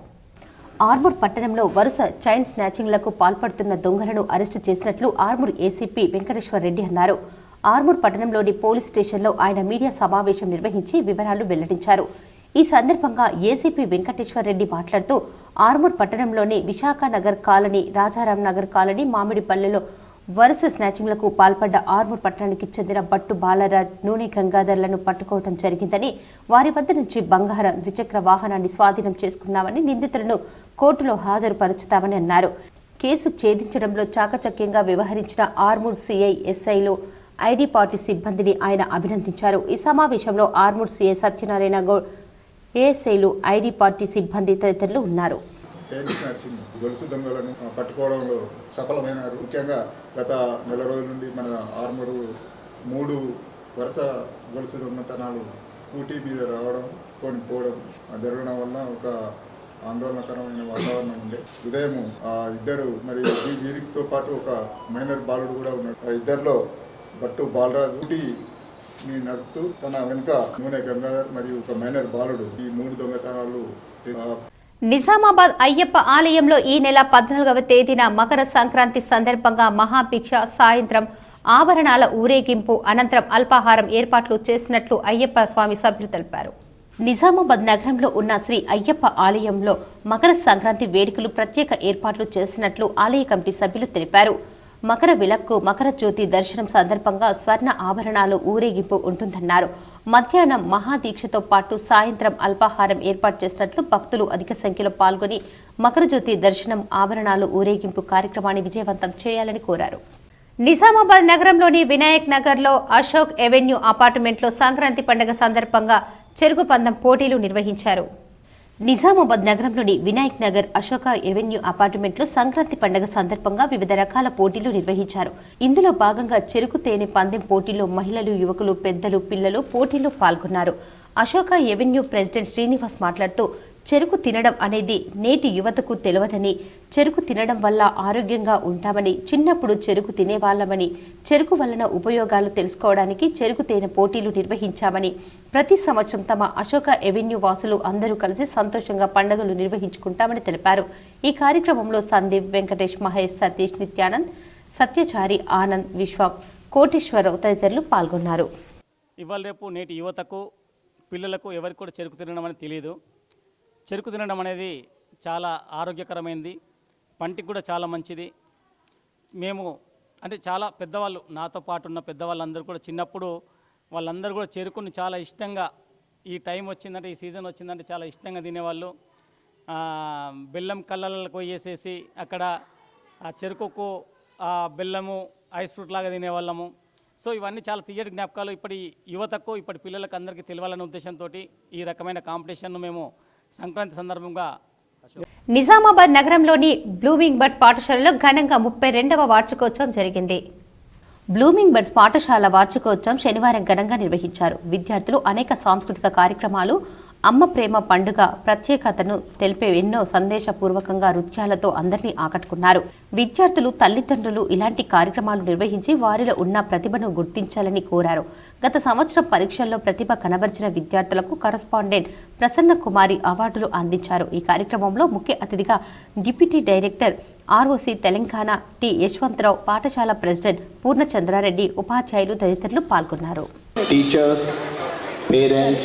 ఆర్మూర్ పట్టణంలో వరుస చైన్ స్నాచింగ్లకు పాల్పడుతున్న దొంగలను అరెస్టు చేసినట్లు ఆర్మూర్ ఏసీపీ వెంకటేశ్వర రెడ్డి అన్నారు. ఆర్మూర్ పట్టణంలోని పోలీస్ స్టేషన్లో ఆయన మీడియా సమావేశం నిర్వహించి వివరాలు వెల్లడించారు. ఈ సందర్భంగా ఏసీపీ వెంకటేశ్వర రెడ్డి మాట్లాడుతూ, ఆర్మూర్ పట్టణంలోని విశాఖ నగర్ కాలనీ, రాజారాం నగర్ కాలనీ, మామిడిపల్లెలో వరుస స్నాచింగ్లకు పాల్పడ్డ ఆర్మూర్ పట్టణానికి చెందిన బట్టు బాలరాజ్, నూనె గంగాధర్లను పట్టుకోవడం జరిగిందని, వారి వద్ద నుంచి బంగారం, ద్విచక్ర వాహనాన్ని స్వాధీనం చేసుకున్నామని, నిందితులను కోర్టులో హాజరుపరుచుతామని అన్నారు. కేసు ఛేదించడంలో చాకచక్యంగా వ్యవహరించిన ఆర్మూర్ సీఐ, ఎస్ఐలు, ఐడి పార్టీ సిబ్బందిని ఆయన అభినందించారు. ఈ సమావేశంలో ఆర్మూర్ సీఐ సత్యనారాయణ గౌడ్, ఏఎస్ఐలు, ఐడి పార్టీ సిబ్బంది తదితరులు ఉన్నారు. చైన్ స్నాచింగ్ గొలుసు దొంగలను పట్టుకోవడంలో సఫలమైనారు. ముఖ్యంగా గత నెల రోజుల నుండి మన ఆర్మూరు 3 వరుస గొలుసు దొంగతనాలు స్కూటీ మీద రావడం, పోవడం జరగడం వల్ల ఒక ఆందోళనకరమైన వాతావరణం ఉండే. ఉదయం ఇద్దరు మరి వీరితో పాటు ఒక మైనర్ బాలుడు కూడా ఉన్నాడు. ఆ ఇద్దరిలో బట్టు బాలరాజు స్కూటీని నడుపుతూ తన వెనుక నూనె గంగాధర్ మరియు ఒక మైనర్ బాలుడు ఈ 3 దొంగతనాలు. నిజామాబాద్ అయ్యప్ప ఆలయంలో ఈ నెల 14వ తేదీన మకర సంక్రాంతి సందర్భంగా మహాభిక్ష, సాయంత్రం ఆభరణాల ఊరేగింపు, అనంతరం అల్పాహారం ఏర్పాట్లు చేసినట్లు అయ్యప్ప స్వామి సభ్యులు తెలిపారు. నిజామాబాద్ నగరంలో ఉన్న శ్రీ అయ్యప్ప ఆలయంలో మకర సంక్రాంతి వేడుకలు ప్రత్యేక ఏర్పాట్లు చేసినట్లు ఆలయ కమిటీ సభ్యులు తెలిపారు. మకర విలక్కు మకర జ్యోతి దర్శనం సందర్భంగా స్వర్ణ ఆభరణాలు ఊరేగింపు ఉంటుందన్నారు. మధ్యాహ్నం మహాదీక్షతో పాటు సాయంత్రం అల్పాహారం ఏర్పాటు చేసినట్లు భక్తులు అధిక సంఖ్యలో పాల్గొని మకర జ్యోతి దర్శనం ఆభరణాలు ఊరేగింపు కార్యక్రమాన్ని విజయవంతం చేయాలని కోరారు. నిజామాబాద్ నగరంలోని వినాయక్ నగర్లో అశోక్ ఎవెన్యూ అపార్ట్మెంట్లో సంక్రాంతి పండుగ సందర్భంగా చెరుకు పందెం పోటీలు నిర్వహించారు. నిజామాబాద్ నగరంలోని వినాయక్ నగర్ అశోక ఎవెన్యూ అపార్ట్మెంట్లో సంక్రాంతి పండుగ సందర్భంగా వివిధ రకాల పోటీలు నిర్వహించారు. ఇందులో భాగంగా చెరుకు తేనె పందెం పోటీలో మహిళలు, యువకులు, పెద్దలు, పిల్లలు పోటీలో పాల్గొన్నారు. అశోక ఎవెన్యూ ప్రెసిడెంట్ శ్రీనివాస్ మాట్లాడుతూ చెరుకు తినడం అనేది నేటి యువతకు తెలియదని, చెరుకు తినడం వల్ల ఆరోగ్యంగా ఉంటామని, చిన్నప్పుడు చెరుకు తినేవాళ్లమని, చెరుకు వలన ఉపయోగాలు తెలుసుకోవడానికి చెరుకు తేనె పోటీలు నిర్వహించామని, ప్రతి సంవత్సరం తమ అశోక ఎవెన్యూ వాసులు అందరూ కలిసి సంతోషంగా పండుగలు నిర్వహించుకుంటామని తెలిపారు. ఈ కార్యక్రమంలో సందీప్, వెంకటేష్, మహేష్, సతీష్, నిత్యానంద్, సత్యచారి, ఆనంద్, విశ్వం, కోటేశ్వరరావు తదితరులు పాల్గొన్నారు. ఇవాళ రేపు నేటి యువతకు, పిల్లలకు ఎవరికి కూడా చెరుకు తినడం అనేది తెలియదు. చెరుకు తినడం అనేది చాలా ఆరోగ్యకరమైనది, పంటికి కూడా చాలా మంచిది. మేము అంటే చాలా పెద్దవాళ్ళు, నాతో పాటు ఉన్న పెద్దవాళ్ళందరూ కూడా చిన్నప్పుడు వాళ్ళందరూ కూడా చెరుకుని చాలా ఇష్టంగా, ఈ టైం వచ్చిందంటే, ఈ సీజన్ వచ్చిందంటే చాలా ఇష్టంగా తినేవాళ్ళు. బెల్లం కళ్ళలకు వేసేసి అక్కడ ఆ చెరుకుకు ఆ బెల్లము ఐస్ ఫ్రూట్ లాగా తినేవాళ్ళము. సో ఇవన్నీ చాలా తీయటి జ్ఞాపకాలు. ఇప్పటి యువతకు, ఇప్పటి పిల్లలకు అందరికీ తెలియాలనే ఉద్దేశంతో ఈ రకమైన కాంపిటీషన్ను మేము సంక్రాంతి సందర్భంగా నిజామాబాద్ నగరంలోని బ్లూమింగ్ బర్డ్స్ పాఠశాలలో ఘనంగా 32వ వార్షికోత్సవం జరిగింది. బ్లూమింగ్ బర్డ్స్ పాఠశాల వార్షికోత్సవం శనివారం ఘనంగా నిర్వహించారు. విద్యార్థులు అనేక సాంస్కృతిక కార్యక్రమాలు, అమ్మ ప్రేమ పండుగ ప్రత్యేకతను తెలిపే ఎన్నో సందేశపూర్వకంగా నృత్యాలతో అందరినీ ఆకట్టుకున్నారు. విద్యార్థులు, తల్లిదండ్రులు ఇలాంటి కార్యక్రమాలు నిర్వహించి వారిలో ఉన్న ప్రతిభను గుర్తించాలని కోరారు. గత సంవత్సరం పరీక్షల్లో ప్రతిభ కనబరిచిన విద్యార్థులకు కరస్పాండెంట్ ప్రసన్న కుమారి అవార్డులు అందించారు. ఈ కార్యక్రమంలో ముఖ్య అతిథిగా deputy director ROC Telangana T Yashwantrao, పాఠశాల ప్రెసిడెంట్ పూర్ణచంద్రారెడ్డి, ఉపాధ్యాయులు తదితరులు పాల్గొన్నారు. Parents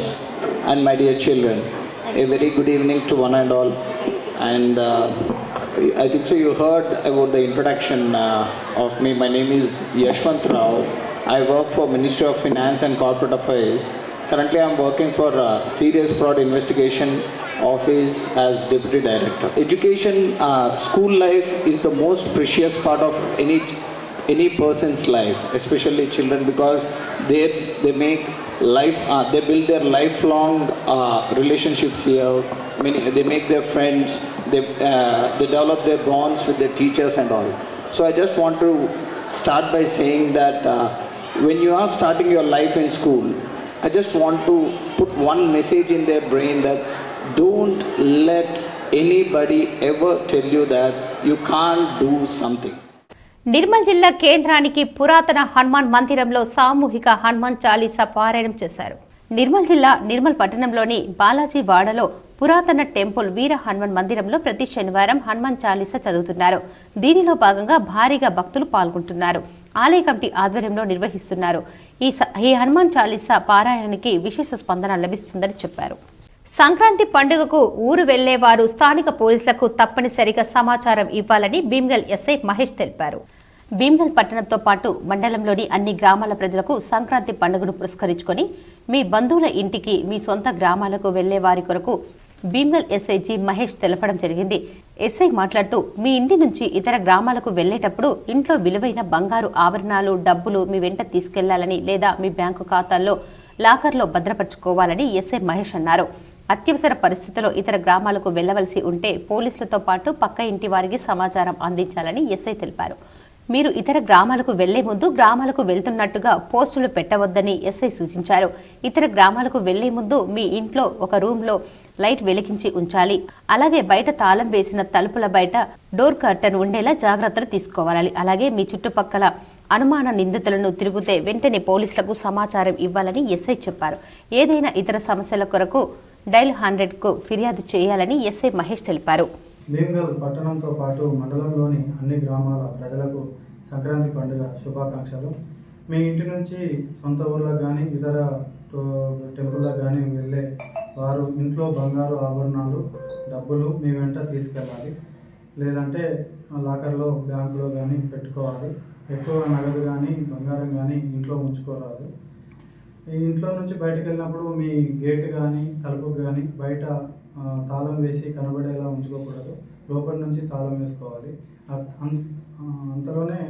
and my dear children, a very good evening to one and all. And I think so you heard about the introduction of me. My name is Yashwant Rao. I work for Ministry of Finance and Corporate Affairs. Currently I am working for Serious Fraud Investigation Office as Deputy Director. Education, school life is the most precious part of any person's life, especially children, because they make life, they build their lifelong relationships here. They make their friends, they develop their bonds with their teachers and all. So I just want to start by saying that when you are starting your life in school, I just want to put one message in their brain that don't let anybody ever tell you that you can't do something. Nirmal జిల్లా కేంద్రానికి పురాతన హనుమాన్ మందిరంలో సామూహిక హనుమాన్ చాలీసా పారాయణం చేశారు. నిర్మల్ జిల్లా నిర్మల్ పట్టణంలోని బాలాజీ వాడలో పురాతన టెంపుల్ వీర హనుమాన్ మందిరంలో ప్రతి శనివారం హనుమాన్ చాలీసా చదువుతున్నారు. దీనిలో భాగంగా భారీగా భక్తులు పాల్గొంటున్నారు. ఆలయ కమిటీ ఆధ్వర్యంలో నిర్వహిస్తున్నారు. ఈ హనుమాన్ చాలీసా పారాయణానికి విశేష స్పందన లభిస్తుందని చెప్పారు. సంక్రాంతి పండుగకు ఊరు వెళ్లేవారు స్థానిక పోలీసులకు తప్పనిసరిగా సమాచారం ఇవ్వాలని భీమ్గల్ ఎస్ఐ మహేష్ తెలిపారు. భీమ్గల్ పట్టణంతో పాటు మండలంలోని అన్ని గ్రామాల ప్రజలకు సంక్రాంతి పండుగను పురస్కరించుకొని మీ బంధువుల ఇంటికి, మీ సొంత గ్రామాలకు వెళ్లే వారి కొరకు భీమ్గల్ ఎస్ఐ జి మహేష్ తెలపడం జరిగింది. ఎస్ఐ మాట్లాడుతూ మీ ఇంటి నుంచి ఇతర గ్రామాలకు వెళ్లేటప్పుడు ఇంట్లో విలువైన బంగారు ఆభరణాలు, డబ్బులు మీ వెంట తీసుకెళ్లాలని లేదా మీ బ్యాంకు ఖాతాల్లో లాకర్లో భద్రపరచుకోవాలని ఎస్ఐ మహేష్ అన్నారు. అత్యవసర పరిస్థితుల్లో ఇతర గ్రామాలకు వెళ్లవలసి ఉంటే పోలీసులతో పాటు పక్క ఇంటి వారికి సమాచారం అందించాలని ఎస్ఐ తెలిపారు. మీరు ఇతర గ్రామాలకు వెళ్లే ముందు గ్రామాలకు వెళ్తున్నట్టుగా పోస్టులు పెట్టవద్దని ఎస్ఐ సూచించారు. ఇతర గ్రామాలకు వెళ్లే ముందు మీ ఇంట్లో ఒక రూమ్లో లైట్ వెలిగించి ఉంచాలి. అలాగే బయట తాళం వేసిన తలుపుల బయట డోర్ కర్టన్ ఉండేలా జాగ్రత్తలు తీసుకోవాలి. అలాగే మీ చుట్టుపక్కల అనుమాన నిందితులను తిరిగితే వెంటనే పోలీసులకు సమాచారం ఇవ్వాలని ఎస్ఐ చెప్పారు. ఏదైనా ఇతర సమస్యల కొరకు డైల్ 100కు ఫిర్యాదు చేయాలని ఎస్ఐ మహేష్ తెలిపారు. భీమ్గల్ పట్టణంతో పాటు మండలంలోని అన్ని గ్రామాల ప్రజలకు సంక్రాంతి పండుగ శుభాకాంక్షలు. మీ ఇంటి నుంచి సొంత ఊర్లకు కానీ ఇతర టెంపుల్లకు కానీ వెళ్ళే వారు ఇంట్లో బంగారు ఆభరణాలు డబ్బులు మీ వెంట తీసుకెళ్ళాలి, లేదంటే లాకర్లో బ్యాంకులో కానీ పెట్టుకోవాలి. ఎక్కువ నగదు కానీ బంగారం కానీ ఇంట్లో ఉంచుకోరాదు. ఈ ఇంట్లో నుంచి బయటకు వెళ్ళినప్పుడు మీ గేట్ కానీ తలుపుకు కానీ బయట తాళం వేసి కనబడేలా ఉంచుకోకూడదు, లోపల నుంచి తాళం వేసుకోవాలి. అంతలోనే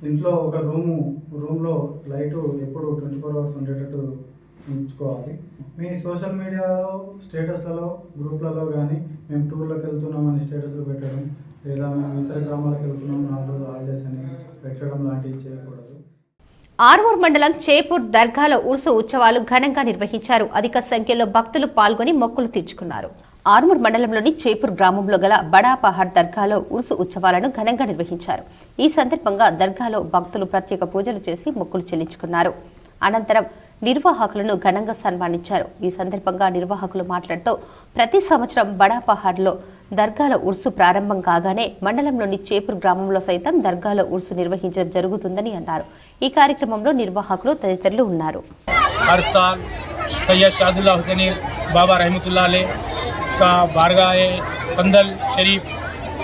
ఇంట్లో ఒక రూమ్లో లైటు ఎప్పుడు 24 hours ఉండేటట్టు ఉంచుకోవాలి. మీ సోషల్ మీడియాలో స్టేటస్లలో గ్రూప్లలో కానీ మేము టూర్లోకి వెళ్తున్నామని స్టేటస్లు పెట్టడం, లేదా మేము ఇతర గ్రామాలకు వెళ్తున్నాం 4 రోజులు హాలిడేస్ అని పెట్టడం లాంటివి చేయకూడదు. ఆర్మూర్ మండలం చేపూర్ దర్గాలో ఉర్సు ఉత్సవాలు ఘనంగా నిర్వహించారు. అధిక సంఖ్యలో భక్తులు పాల్గొని మొక్కులు తీర్చుకున్నారు. ఆర్మూర్ మండలంలోని చేపూర్ గ్రామంలో గల బడా పహాడ్ దర్గాలో ఉర్సు ఉత్సవాలను ఘనంగా నిర్వహించారు. ఈ సందర్భంగా దర్గాలో భక్తులు ప్రత్యేక పూజలు చేసి మొక్కులు చెల్లించుకున్నారు. అనంతరం నిర్వాహకులను ఘనంగా సన్మానించారు. ఈ సందర్భంగా నిర్వాహకులు మాట్లాడుతూ ప్రతి సంవత్సరం బడా పహాడ్లో దర్గాలో ఉర్సు ప్రారంభం కాగానే మండలంలోని చేపూర్ గ్రామంలో సైతం దర్గాలో ఉర్సు నిర్వహించడం జరుగుతుందని అన్నారు. ఈ కార్యక్రమంలో నిర్వాహకులు తదితరులు ఉన్నారు. हर साल सैयद शादुल्लाह हुसैनी बाबा रहमतुल्लाह अलैह का बारगाह संदल शरीफ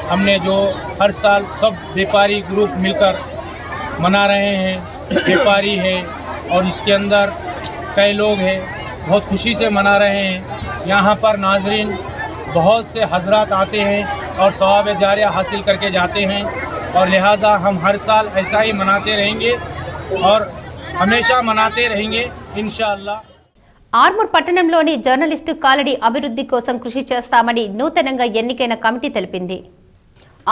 हमने जो हर साल सब व्यापारी ग्रुप मिलकर मना रहे हैं. व्यापारी है और इसके अंदर कई लोग हैं, बहुत खुशी से मना रहे हैं. यहाँ पर नाजरीन बहुत से हजरात आते हैं और सवाब जारिया हासिल करके जाते हैं और लिहाजा हम हर साल ऐसा ही मनाते रहेंगे और हमेशा मनाते रहेंगे इंशाअल्लाह. ఆర్మూర్ పట్టణంలోని జర్నలిస్టు కాలనీ అభివృద్ధి కోసం కృషి చేస్తామని నూతనంగా ఎన్నికైన కమిటీ తెలిపింది.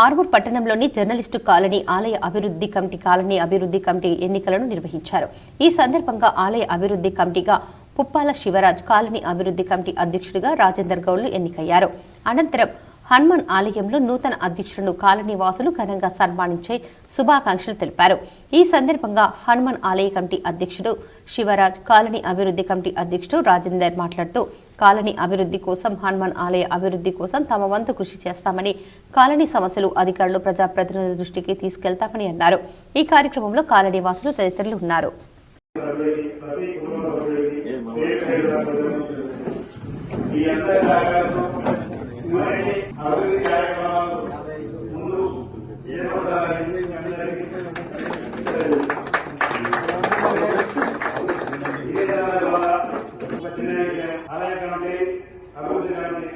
ఆర్మూర్ పట్టణంలోని జర్నలిస్టు కాలనీ ఆలయ అభివృద్ధి కమిటీ కాలనీ అభివృద్ధి కమిటీ ఎన్నికలను నిర్వహించారు. ఈ సందర్భంగా ఆలయ అభివృద్ధి కమిటీగా పుప్పాల శివరాజ్, కాలనీ అభివృద్ధి కమిటీ అధ్యక్షుడిగా రాజేందర్ గౌడ్లు ఎన్నికయ్యారు. అనంతరం హనుమాన్ ఆలయంలో నూతన అధ్యక్షులను కాలనీ వాసులు ఘనంగా సన్మానించే శుభాకాంక్షలు తెలిపారు. ఈ సందర్భంగా హనుమాన్ ఆలయ కమిటీ అధ్యక్షుడు శివరాజ్, కాలనీ అభివృద్ధి కమిటీ అధ్యక్షుడు రాజేందర్ మాట్లాడుతూ కాలనీ అభివృద్ధి కోసం, హనుమాన్ ఆలయ అభివృద్ధి కోసం తమ వంతు కృషి చేస్తామని, కాలనీ సమస్యలు అధికారులు ప్రజాప్రతినిధుల దృష్టికి తీసుకెళ్తామని అన్నారు. ఈ కార్యక్రమంలో కాలనీ వాసులు తదితరులు ఉన్నారు. అభివృద్ధి కార్యక్రమాలు ముందు ఏర్పడాలని ఆలయ కమిటీ అభివృద్ధి కమిటీ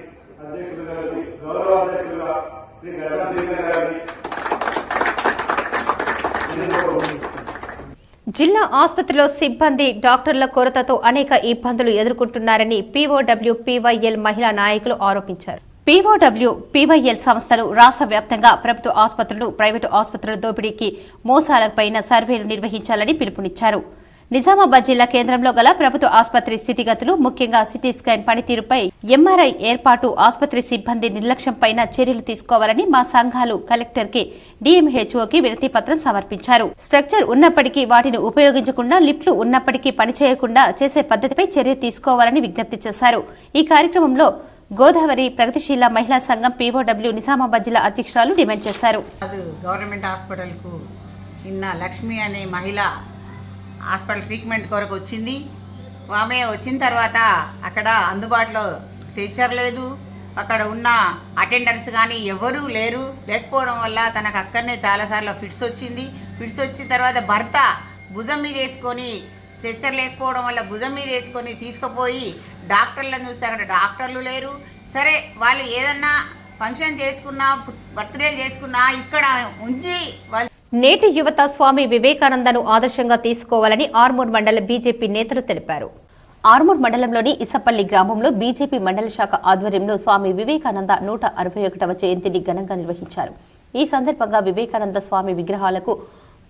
అధ్యక్షులు గారి గౌరవ అధ్యక్షులుగా శ్రీ గర్భశంకర్ గారిని జిల్లా ఆసుపత్రిలో సిబ్బంది, డాక్టర్ల కొరతతో అనేక ఇబ్బందులు ఎదుర్కొంటున్నారని పీఓడబ్ల్యూ పీవైఎల్ మహిళా నాయకులు ఆరోపించారు. పీఓడబ్ల్యూ పీవైఎల్ సంస్థలు రాష్ట్ర వ్యాప్తంగా ప్రభుత్వ ఆసుపత్రులు, ప్రైవేటు ఆసుపత్రుల దోపిడీకి, మోసాలపై సర్వేలు నిర్వహించాలని పిలుపునిచ్చారు. నిజామాబాద్ జిల్లా కేంద్రంలో గల ప్రభుత్వ ఆసుపత్రి స్థితిగతులు, ముఖ్యంగా సిటీ స్కాన్ పనితీరుపై, ఎంఆర్ఐ ఏర్పాటు, ఆసుపత్రి సిబ్బంది నిర్లక్ష్యంపై చర్యలు తీసుకోవాలని మా సంఘాలు కలెక్టర్కి, డీఎంహెచ్ఓకి వినతి పత్రం సమర్పించారు. స్ట్రక్చర్ ఉన్నప్పటికీ వాటిని ఉపయోగించకుండా, లిఫ్ట్లు ఉన్నప్పటికీ పనిచేయకుండా చేసే పద్ధతిపై చర్య తీసుకోవాలని విజ్ఞప్తి చేశారు. ఈ కార్యక్రమంలో గోదావరి ప్రగతిశీల మహిళా సంఘం పీఓడబ్ల్యూ నిజామాబాద్ జిల్లా అధ్యక్షురాలు డిమాండ్ చేశారు. గవర్నమెంట్ హాస్పిటల్కు నిన్న లక్ష్మి అనే మహిళ హాస్పిటల్ ట్రీట్మెంట్ కొరకు వచ్చింది. ఆమె వచ్చిన తర్వాత అక్కడ అందుబాటులో స్ట్రెచర్ లేదు, అక్కడ ఉన్న అటెండర్స్ కానీ ఎవరూ లేరు. లేకపోవడం వల్ల తనకు అక్కడనే చాలాసార్లు ఫిట్స్ వచ్చింది. ఫిట్స్ వచ్చిన తర్వాత భర్త భుజం మీద వేసుకొని, స్ట్రెచర్ లేకపోవడం వల్ల భుజం మీద వేసుకొని తీసుకుపోయి డాక్టర్లను చూస్తే అక్కడ డాక్టర్లు లేరు. సరే, వాళ్ళు ఏదన్నా ఫంక్షన్ చేసుకున్నా, బర్త్డే చేసుకున్నా ఇక్కడ ఉంచి వాళ్ళు. నేటి యువత స్వామి వివేకానందను ఆదర్శంగా తీసుకోవాలని ఆర్మూర్ మండల బీజేపీ నేతలు తెలిపారు. ఆర్మూర్ మండలంలోని ఇసపల్లి గ్రామంలో బీజేపీ మండల శాఖ ఆధ్వర్యంలో స్వామి వివేకానంద 161వ జయంతిని ఘనంగా నిర్వహించారు. ఈ సందర్భంగా వివేకానంద స్వామి విగ్రహాలకు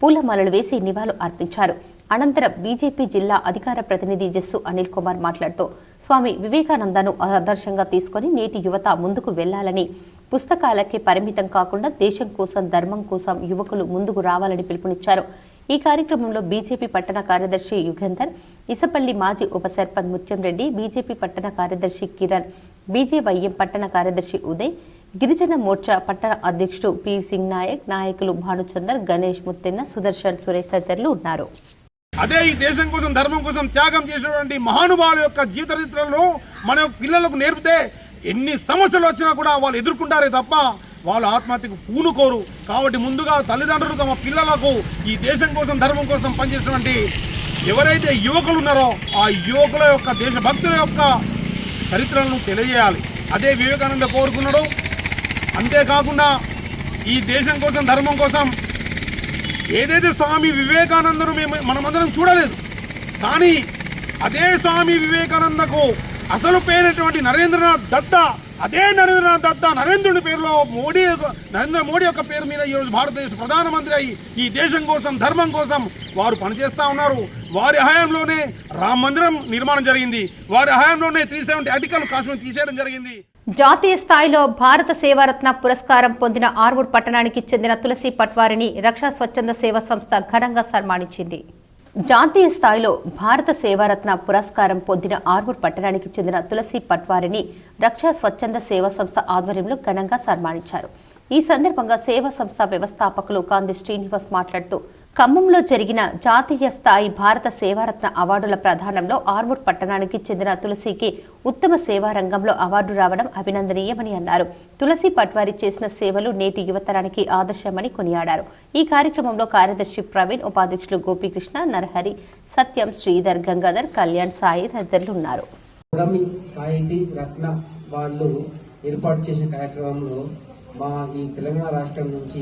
పూలమాలలు వేసి నివాళులు అర్పించారు. అనంతరం బీజేపీ జిల్లా అధికార ప్రతినిధి జస్సు అనిల్ కుమార్ మాట్లాడుతూ స్వామి వివేకానందను ఆదర్శంగా తీసుకుని నేటి యువత ముందుకు వెళ్లాలని, పుస్తకాలకే పరిమితం కాకుండా దేశం కోసం, ధర్మం కోసం యువకులు ముందుకు రావాలని పిలుపునిచ్చారు. ఈ కార్యక్రమంలో బీజేపీ పట్టణ కార్యదర్శి యుగంధర్, ఇసపల్లి మాజీ ఉప సర్పంచ్ ముత్యంరెడ్డి, బీజేపీ పట్టణ కార్యదర్శి కిరణ్, బీజేవైఎం పట్టణ కార్యదర్శి ఉదయ్, గిరిజన మోర్చా పట్టణ అధ్యక్షుడు పి సింగ్ నాయక్, నాయకులు భానుచందర్, గణేష్, ముత్తెన్న, సుదర్శన్, సురేష్ తదితరులు ఉన్నారు. అదే ఈ దేశం కోసం ధర్మం కోసం త్యాగం చేసినటువంటి మహానుభావుల యొక్క జీవిత చరిత్రలను మన పిల్లలకు నేర్పితే ఎన్ని సమస్యలు వచ్చినా కూడా వాళ్ళు ఎదుర్కొంటారే తప్ప వాళ్ళు ఆత్మహత్యకు పూనుకోరు. కాబట్టి ముందుగా తల్లిదండ్రులు తమ పిల్లలకు ఈ దేశం కోసం ధర్మం కోసం పనిచేసినటువంటి ఎవరైతే యువకులు ఉన్నారో ఆ యువకుల యొక్క దేశభక్తుల యొక్క చరిత్రలను తెలియజేయాలి. అదే వివేకానంద కోరుకున్నాడు. అంతేకాకుండా ఈ దేశం కోసం ధర్మం కోసం ఏదైతే స్వామి వివేకానందను మనమందరం చూడలేదు, కానీ అదే స్వామి వివేకానందకు అసలు పేరైనటువంటి నరేంద్రనాథ్ దత్తా, అదే నరేంద్రనాథ్ దత్తా నరేంద్రుడి పేరులో నరేంద్ర మోడీ యొక్క పేరు మీద ఈరోజు భారతదేశ ప్రధానమంత్రి అయ్యి ఈ దేశం కోసం ధర్మం కోసం వారు పనిచేస్తూ ఉన్నారు. వారి హయాంలోనే రామ మందిరం నిర్మాణం జరిగింది. వారి హయాంలోనే 370 ఆర్టికల్ కాశ్మీర్ తీసేయడం జరిగింది. జాతీయ స్థాయిలో భారత సేవారత్న పురస్కారం పొందిన ఆర్మూర్ పట్టణానికి చెందిన తులసి పట్వారిని రక్షా స్వచ్ఛంద సేవా సంస్థ ఘనంగా సన్మానించింది. జాతీయ స్థాయిలో భారత సేవారత్న పురస్కారం పొందిన ఆర్మూర్ పట్టణానికి చెందిన తులసి పట్వారిని రక్షా స్వచ్ఛంద సేవా సంస్థ ఆధ్వర్యంలో ఘనంగా సన్మానించారు. ఈ సందర్భంగా సేవా సంస్థ వ్యవస్థాపకులు కాంది శ్రీనివాస్ మాట్లాడుతూ ఖమ్మంలో జరిగిన జాతీయ స్థాయి భారత సేవారత్న అవార్డుల ప్రదానంలో ఆర్మూర్ పట్టణానికి చెందిన తులసికి ఉత్తమ సేవా రంగంలో అవార్డు రావడం అభినందనీయమని అన్నారు. తులసి పట్వారి చేసిన సేవలు నేటి యువతరానికి ఆదర్శమని కొనియాడారు. ఈ కార్యక్రమంలో కార్యదర్శి ప్రవీణ్, ఉపాధ్యక్షులు గోపీకృష్ణ, నరహరి, సత్యం, శ్రీధర్, గంగాధర్, కళ్యాణ్, సాయి తదితరులు ఉన్నారు. సాహితీ రత్న వాళ్ళు ఏర్పాటు చేసిన కార్యక్రమంలో మా ఈ తెలంగాణ రాష్ట్రం నుంచి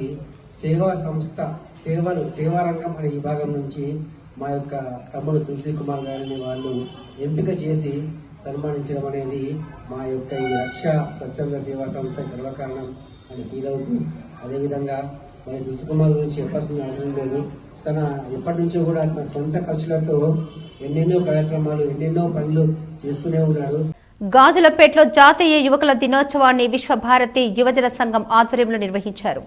సేవా సంస్థ సేవారంగం అనే విభాగం నుంచి మా యొక్క తమ్ముడు తులసి కుమార్ గారిని వాళ్ళు ఎంపిక చేసి సన్మానించడం అనేది మా యొక్క ఈ రక్ష స్వచ్ఛంద సేవా సంస్థ గర్వకారణం అని ఫీల్ అవుతూ, అదేవిధంగా మరి తులసి కుమార్ గురించి చెప్పాల్సిన అవసరం లేదు. తన ఎప్పటి నుంచో కూడా తన సొంత ఖర్చులతో ఎన్నెన్నో కార్యక్రమాలు ఎన్నెన్నో పనులు చేస్తూనే ఉన్నాడు. గాజులపేటలో జాతీయ యువకుల దినోత్సవాన్ని విశ్వభారతి యువజన సంఘం ఆధ్వర్యంలో నిర్వహించారు.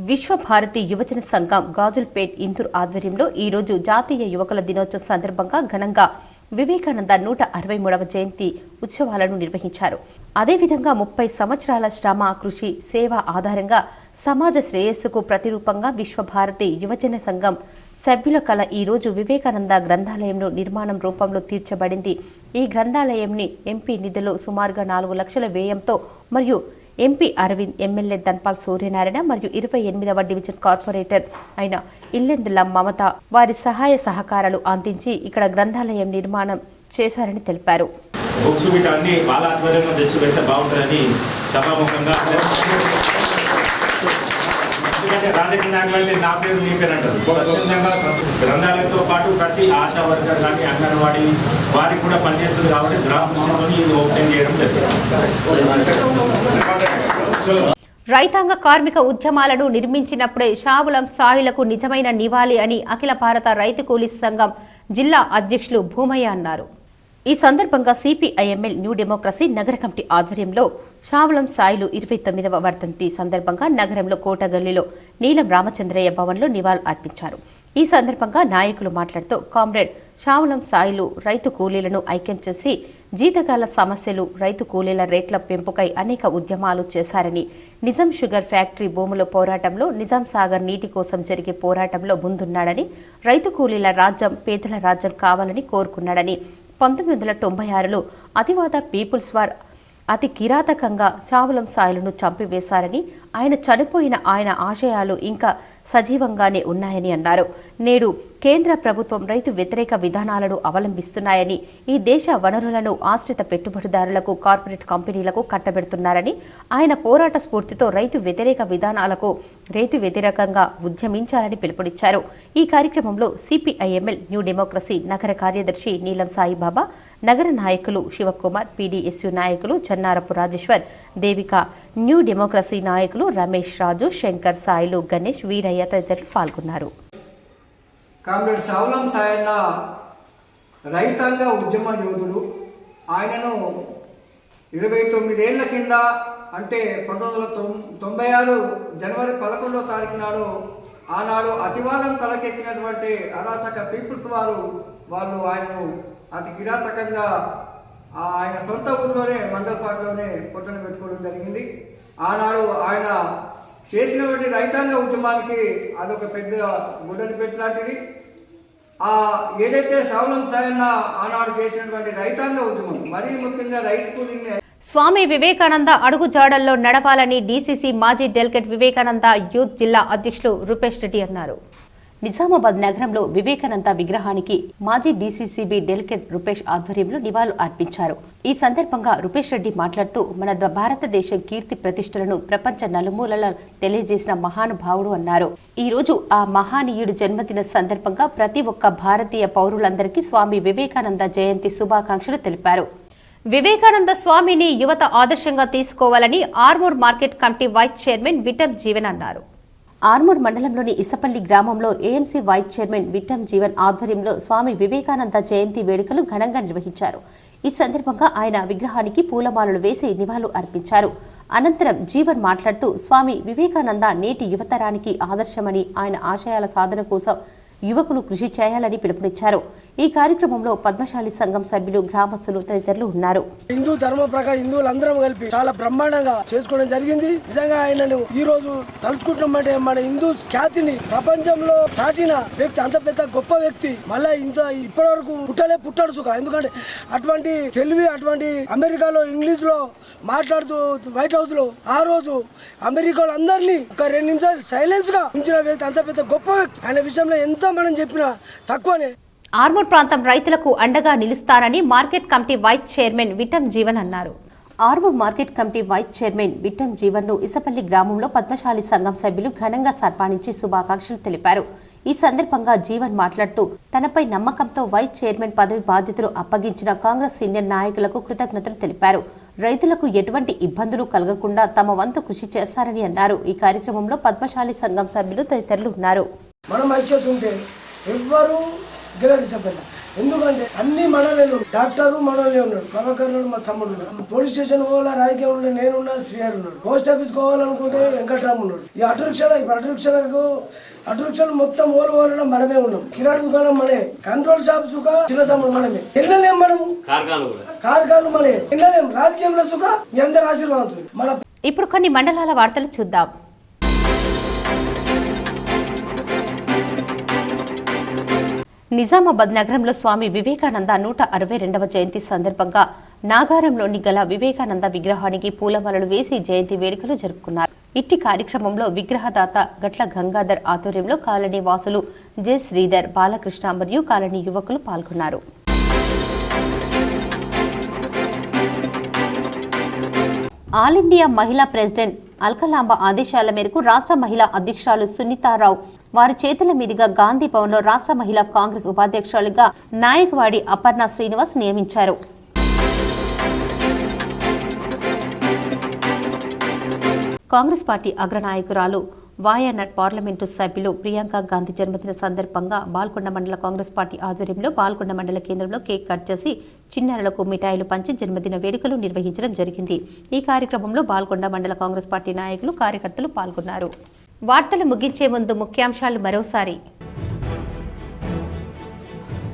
విశ్వభారతి యువజన సంఘం గాజుల్పేట్ ఇందూర్ ఆధ్వర్యంలో ఈరోజు జాతీయ యువకుల దినోత్సవం సందర్భంగా ఘనంగా వివేకానంద 163వ జయంతి ఉత్సవాలను నిర్వహించారు. అదేవిధంగా 30 సంవత్సరాల శ్రమ, కృషి, సేవ ఆధారంగా సమాజ శ్రేయస్సుకు ప్రతిరూపంగా విశ్వభారతి యువజన సంఘం సభ్యుల కళ ఈరోజు వివేకానంద గ్రంథాలయంలో నిర్మాణం రూపంలో తీర్చబడింది. ఈ గ్రంథాలయంని ఎంపీ నిధులు సుమారుగా 4 లక్షల వ్యయంతో మరియు ఎంపీ అరవింద్, ఎమ్మెల్యే ధన్పాల్ సూర్యనారాయణ మరియు 28వ డివిజన్ కార్పొరేటర్ అయిన ఇల్లెందుల మమత వారి సహాయ సహకారాలు అందించి ఇక్కడ గ్రంథాలయం నిర్మాణం చేశారని తెలిపారు. బుక్స్ వీటన్ని వాళ్ళ ఆధ్వర్యంలో తెచ్చి పెడితే బాగుంటుందని సభాముఖంగా, ఎందుకంటే రాజకీయ నాయకులు అంటే నా పేరు మీ పేరు అంటారు. స్వచ్ఛందంగా గ్రంథాలయంతో పాటు ప్రతి ఆశా వర్కర్ కానీ అంగన్వాడీ వారికి కూడా పనిచేస్తుంది కాబట్టి గ్రామ దృష్టిలో ఇది ఓపెన్ చేయడం జరిగింది. రైతాంగ కార్మిక ఉద్యమాలను నిర్మించినప్పుడే షావులం సాయులకు నిజమైన నివాళి అని అఖిల భారత రైతు కూలీ సంఘం జిల్లా అధ్యక్షులు భూమయ్య అన్నారు. ఈ సందర్భంగా సిపిఐఎంఎల్ న్యూ డెమోక్రసీ నగర కమిటీ ఆధ్వర్యంలో షావులం సాయిలు 29వ వర్ధంతి సందర్భంగా నగరంలో కోటగల్లీలో నీలం రామచంద్రయ్య భవన్లో నివాళులు అర్పించారు. ఈ సందర్భంగా నాయకులు మాట్లాడుతూ కామ్రేడ్ షావులం సాయిలు రైతు కూలీలను ఐక్యం చేసి జీతగాల సమస్యలు, రైతు కూలీల రేట్ల పెంపుకై అనేక ఉద్యమాలు చేశారని, నిజాం షుగర్ ఫ్యాక్టరీ భూముల పోరాటంలో, నిజాం సాగర్ నీటి కోసం జరిగే పోరాటంలో ముందున్నాడని, రైతు కూలీల రాజ్యం పేదల రాజ్యం కావాలని కోరుకున్నాడని, 1996లో అతివాద పీపుల్స్ వార్ అతి కిరాతకంగా షావులం సాయిలను చంపివేశారని, ఆయన చనిపోయిన ఆయన ఆశయాలు ఇంకా సజీవంగానే ఉన్నాయని అన్నారు. నేడు కేంద్ర ప్రభుత్వం రైతు వ్యతిరేక విధానాలను అవలంబిస్తున్నాయని, ఈ దేశ వనరులను ఆశ్రిత పెట్టుబడిదారులకు, కార్పొరేట్ కంపెనీలకు కట్టబెడుతున్నారని, ఆయన పోరాట స్ఫూర్తితో రైతు వ్యతిరేక విధానాలకు రైతు వ్యతిరేకంగా ఉద్యమించాలని పిలుపునిచ్చారు. ఈ కార్యక్రమంలో సిపిఐఎంఎల్ న్యూ డెమోక్రసీ నగర కార్యదర్శి నీలం సాయిబాబా, నగర నాయకులు శివకుమార్, పీడీఎస్యు నాయకులు చెన్నారపు రాజేశ్వర్, దేవిక, న్యూ డెమోక్రసీ నాయకులు రమేష్, రాజు, శంకర్, సాయిలు, గణేష్, వీరయ్య తదితరులు పాల్గొన్నారు. కామ్రేడ్ షావులం సాయన్న రైతాంగ ఉద్యమ యోధుడు. ఆయనను 29 ఏళ్ల కింద అంటే 1996 జనవరి 11వ తారీఖు నాడు ఆనాడు అతివాదం తలకెక్కినటువంటి అరాచక పీపుల్స్ వాళ్ళు ఆయనను అతి కిరాతకంగా ఆయన సొంత ఊరిలోనే మండలపాటులోనే పొట్టన పెట్టుకోవడం జరిగింది. ఆనాడు ఆయన చేసినటువంటి రైతాంగ ఉద్యమానికి అదొక పెద్ద గుడ్డలి పెట్టలాంటిది. ఏదైతే సావలం సాయన్న ఆనాడు చేసినటువంటి రైతాంగ ఉద్యమం, మరీ ముఖ్యంగా రైతు కూలీని స్వామి వివేకానంద అడుగు జాడల్లో నడవాలని డీసీసీ మాజీ డెలిగేట్ వివేకానంద యూత్ జిల్లా అధ్యక్షులు రూపేష్ రెడ్డి అన్నారు. నిజామాబాద్ నగరంలో వివేకానంద విగ్రహానికి మాజీ డీసీసీబీ డెలిగేట్ రూపేష్ ఆధ్వర్యంలో నివాళులు అర్పించారు. ఈ సందర్భంగా రూపేష్ రెడ్డి మాట్లాడుతూ మన భారతదేశం కీర్తి ప్రతిష్టలను ప్రపంచ నలుమూలల తెలియజేసిన మహానుభావుడు అన్నారు. ఈ రోజు ఆ మహానీయుడు జన్మదిన సందర్భంగా ప్రతి ఒక్క భారతీయ పౌరులందరికీ స్వామి వివేకానంద జయంతి శుభాకాంక్షలు తెలిపారు. వివేకానంద స్వామిని యువత ఆదర్శంగా తీసుకోవాలని Armoor market committee vice chairman Vitam Jeevan అన్నారు. ఆర్మూర్ మండలంలోని ఇసపల్లి గ్రామంలో AMC vice chairman Vitam Jeevan ఆధ్వర్యంలో స్వామి వివేకానంద జయంతి వేడుకలు ఘనంగా నిర్వహించారు. ఈ సందర్భంగా ఆయన విగ్రహానికి పూలమాలలు వేసి నివాళులు అర్పించారు. అనంతరం జీవన్ మాట్లాడుతూ స్వామి వివేకానంద నేటి యువతరానికి ఆదర్శమని, ఆయన ఆశయాల సాధన కోసం యువకులు కృషి చేయాలని పిలుపునిచ్చారు. ఈ కార్యక్రమంలో పద్మశాలి సంఘం సభ్యులు, గ్రామస్తులు తదితరులు ఉన్నారు. హిందూ ధర్మం ప్రకారం హిందువులందరం కలిపి చాలా బ్రహ్మాండంగా చేసుకోవడం జరిగింది. నిజంగా ఆయనను ఈ రోజు తలుచుకుంటామంటే మన హిందూ ఖ్యాతిని ప్రపంచంలో చాటిన వ్యక్తి, అంత పెద్ద గొప్ప వ్యక్తి మళ్ళా ఇంత ఇప్పటి వరకు పుట్టాడు సుఖ. ఎందుకంటే అటువంటి తెలివి, అటువంటి అమెరికాలో ఇంగ్లీష్ లో మాట్లాడుతూ వైట్ హౌస్ లో ఆ రోజు అమెరికాలో అందరినీ ఒక 2 నిమిషాలు సైలెన్స్ గా ఉంచిన వ్యక్తి, అంత పెద్ద గొప్ప వ్యక్తి. ఆయన విషయంలో ఎంత మనం చెప్పినా తక్కువనే. ఆర్మూర్ ప్రాంతం రైతులకు అండగా నిలుస్తారని market committee vice chairman Vitam Jeevan అన్నారు. Armoor market committee vice chairman Vitam Jeevan ను ఇసపల్లి గ్రామంలో పద్మశాలి సంఘం సభ్యులు ఘనంగా సన్మానించి శుభాకాంక్షలు తెలిపారు. ఈ సందర్భంగా జీవన్ మాట్లాడుతూ తనపై నమ్మకంతో వైస్ చైర్మన్ పదవి బాధ్యతలు అప్పగించిన కాంగ్రెస్ సీనియర్ నాయకులకు కృతజ్ఞతలు తెలిపారు. రైతులకు ఎటువంటి ఇబ్బందులు కలగకుండా తమ వంతు కృషి చేస్తారని అన్నారు. ఈ కార్యక్రమంలో పద్మశాలి సంఘం సభ్యులు తదితరులు ఉన్నారు. మనం ఐక్యత ఉంటే ఎవ్వరూ గెలవలేకపోయినా, ఎందుకంటే అన్ని మనలేను. డాక్టరు మనలే ఉన్నాడు, ప్రభాకర్ మా తమ్ముడు ఉన్నాడు, పోలీస్ స్టేషన్ పోవాలా రాజకీయం నేనున్నా, శ్రీహరి ఉన్నాడు, పోస్ట్ ఆఫీస్ పోవాలనుకుంటే వెంకట్రామ్ ఉన్నాడు. ఈ ఆటో రిక్షాలు మొత్తం ఓలు మనమే ఉన్నాం. కిరాణా దుకాణం మనే, కంట్రోల్ షాప్ సుఖ చిన్న తమ్ముడు మనమే. వెళ్ళలేం, మనము కార్ఖాను మనే వెళ్ళలేం. రాజకీయంలో సుఖ మీ అందరి ఆశీర్వాదం. మన ఇప్పుడు కొన్ని మండలాల వార్తలు చూద్దాం. నిజామాబాద్ నగరంలో స్వామి వివేకానంద 162వ జయంతి సందర్భంగా నాగారంలోని గల వివేకానంద విగ్రహానికి పూలమాలలు వేసి జయంతి వేడుకలు జరుపుకున్నారు. ఇట్టి కార్యక్రమంలో విగ్రహదాత గట్ల గంగాధర్ ఆధ్వర్యంలో కాలనీ వాసులు జె శ్రీధర్, బాలకృష్ణ మరియు కాలనీ యువకులు పాల్గొన్నారు. ఆల్ ఇండియా మహిళా ప్రెసిడెంట్ అల్కలాంబ ఆదేశాల మేరకు రాష్ట్ర మహిళా అధ్యక్షురాలు సునీతారావు వారి చేతుల మీదుగా గాంధీ భవన్లో రాష్ట్ర మహిళా కాంగ్రెస్ ఉపాధ్యక్షులుగా నాయకవాడి అపర్ణ శ్రీనివాస్ నియమించారు. కాంగ్రెస్ పార్టీ అగ్రనాయకురాలు వాయనాడ్ పార్లమెంటు సభ్యులు ప్రియాంక గాంధీ జన్మదిన సందర్భంగా బాల్కొండ మండల కాంగ్రెస్ పార్టీ ఆధ్వర్యంలో బాల్కొండ మండల కేంద్రంలో కేక్ కట్ చేసి చిన్నారులకు మిఠాయిలు పంచి జన్మదిన వేడుకలు నిర్వహించడం జరిగింది. ఈ కార్యక్రమంలో బాల్కొండ మండల కాంగ్రెస్ పార్టీ నాయకులు, కార్యకర్తలు పాల్గొన్నారు. వార్తలు ముగించే ముందు ముఖ్యాంశాలు మరోసారి.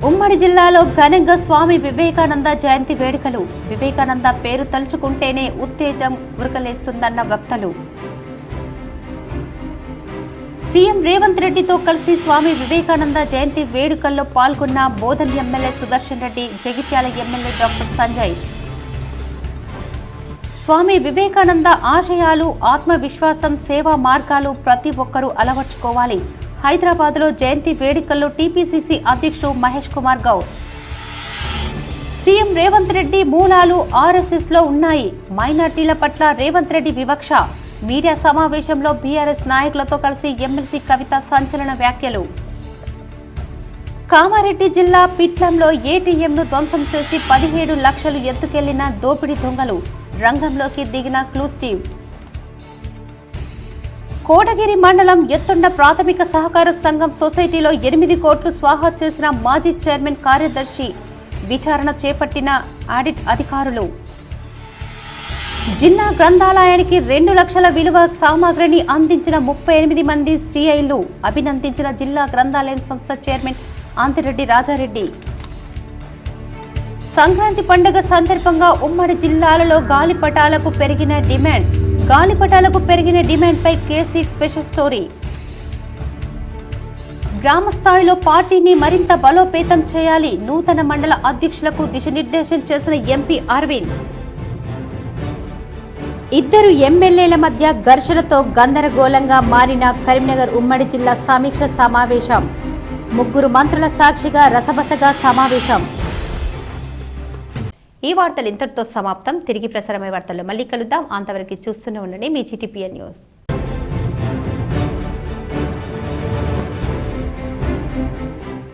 ఉమ్మడి జిల్లాలో ఘనంగా స్వామి వివేకానంద జయంతి వేడుకలు. వివేకానంద పేరు తలుచుకుంటేనే ఉత్తేజం ఉరకలేస్తుందన్న వక్తలు. సీఎం రేవంత్ రెడ్డితో కలిసి స్వామి వివేకానంద జయంతి వేడుకల్లో పాల్గొన్న Bodhan MLA Sudarshan Reddy, Jagtial MLA doctor Sanjay. Swami Vivekananda ఆశయాలు, ఆత్మవిశ్వాసం, సేవా మార్గాలు ప్రతి ఒక్కరూ అలవర్చుకోవాలి. హైదరాబాద్లో జయంతి వేడుకల్లో టీపీసీసీ అధ్యక్షుడు మహేష్ కుమార్ గౌడ్. సీఎం రేవంత్ రెడ్డి మూలాలు ఆర్ఎస్ఎస్లో ఉన్నాయి. మైనార్టీల పట్ల రేవంత్ రెడ్డి వివక్ష. మీడియా సమావేశంలో బీఆర్ఎస్ నాయకులతో కలిసి ఎమ్మెల్సీ కవిత సంచలన వ్యాఖ్యలు. కామారెడ్డి జిల్లా పిట్లంలో ఏటీఎంను ధ్వంసం చేసి 17 లక్షలు ఎత్తుకెళ్లిన దోపిడీ దొంగలు. రంగంలోకి దిగిన క్లూస్ టీం. కోటగిరి మండలం ఎత్తుండ ప్రాథమిక సహకార సంఘం సొసైటీలో 8 కోట్లు స్వాహా చేసిన మాజీ చైర్మన్, కార్యదర్శి. విచారణ చేపట్టిన ఆడిట్ అధికారులు. జిల్లా గ్రంథాలయానికి 2 లక్షల విలువ సామాగ్రిని అందించిన 38 మంది సిఐలు. అభినందించిన జిల్లా గ్రంథాలయం సంస్థ చైర్మన్ ఆంతిరెడ్డి రాజారెడ్డి. సంక్రాంతి పండుగ సందర్భంగా ఉమ్మడి జిల్లాలలో గాలిపటాలకు పెరిగిన డిమాండ్. గాలిపటాలకు పెరిగిన డిమాండ్పై కేసీ స్పెషల్ స్టోరీ. గ్రామ స్థాయిలో పార్టీని మరింత బలోపేతం చేయాలి. నూతన మండల అధ్యక్షులకు దిశానిర్దేశం చేసిన ఎంపీ అరవింద్. ఇద్దరు ఎమ్మెల్యేల మధ్య ఘర్షణతో గందరగోళంగా మారిన కరీంనగర్ ఉమ్మడి జిల్లా సమీక్ష సమావేశం. ముగ్గురు మంత్రుల సాక్షిగా రసబసగా సమావేశం. ఈ వార్తలు ఇంతటితో సమాప్తం. తిరిగి ప్రసారమయ్యే వార్తల్లో మళ్ళీ కలుద్దాం. అంతవరకు చూస్తూనే ఉండండి మీ GTPN న్యూస్.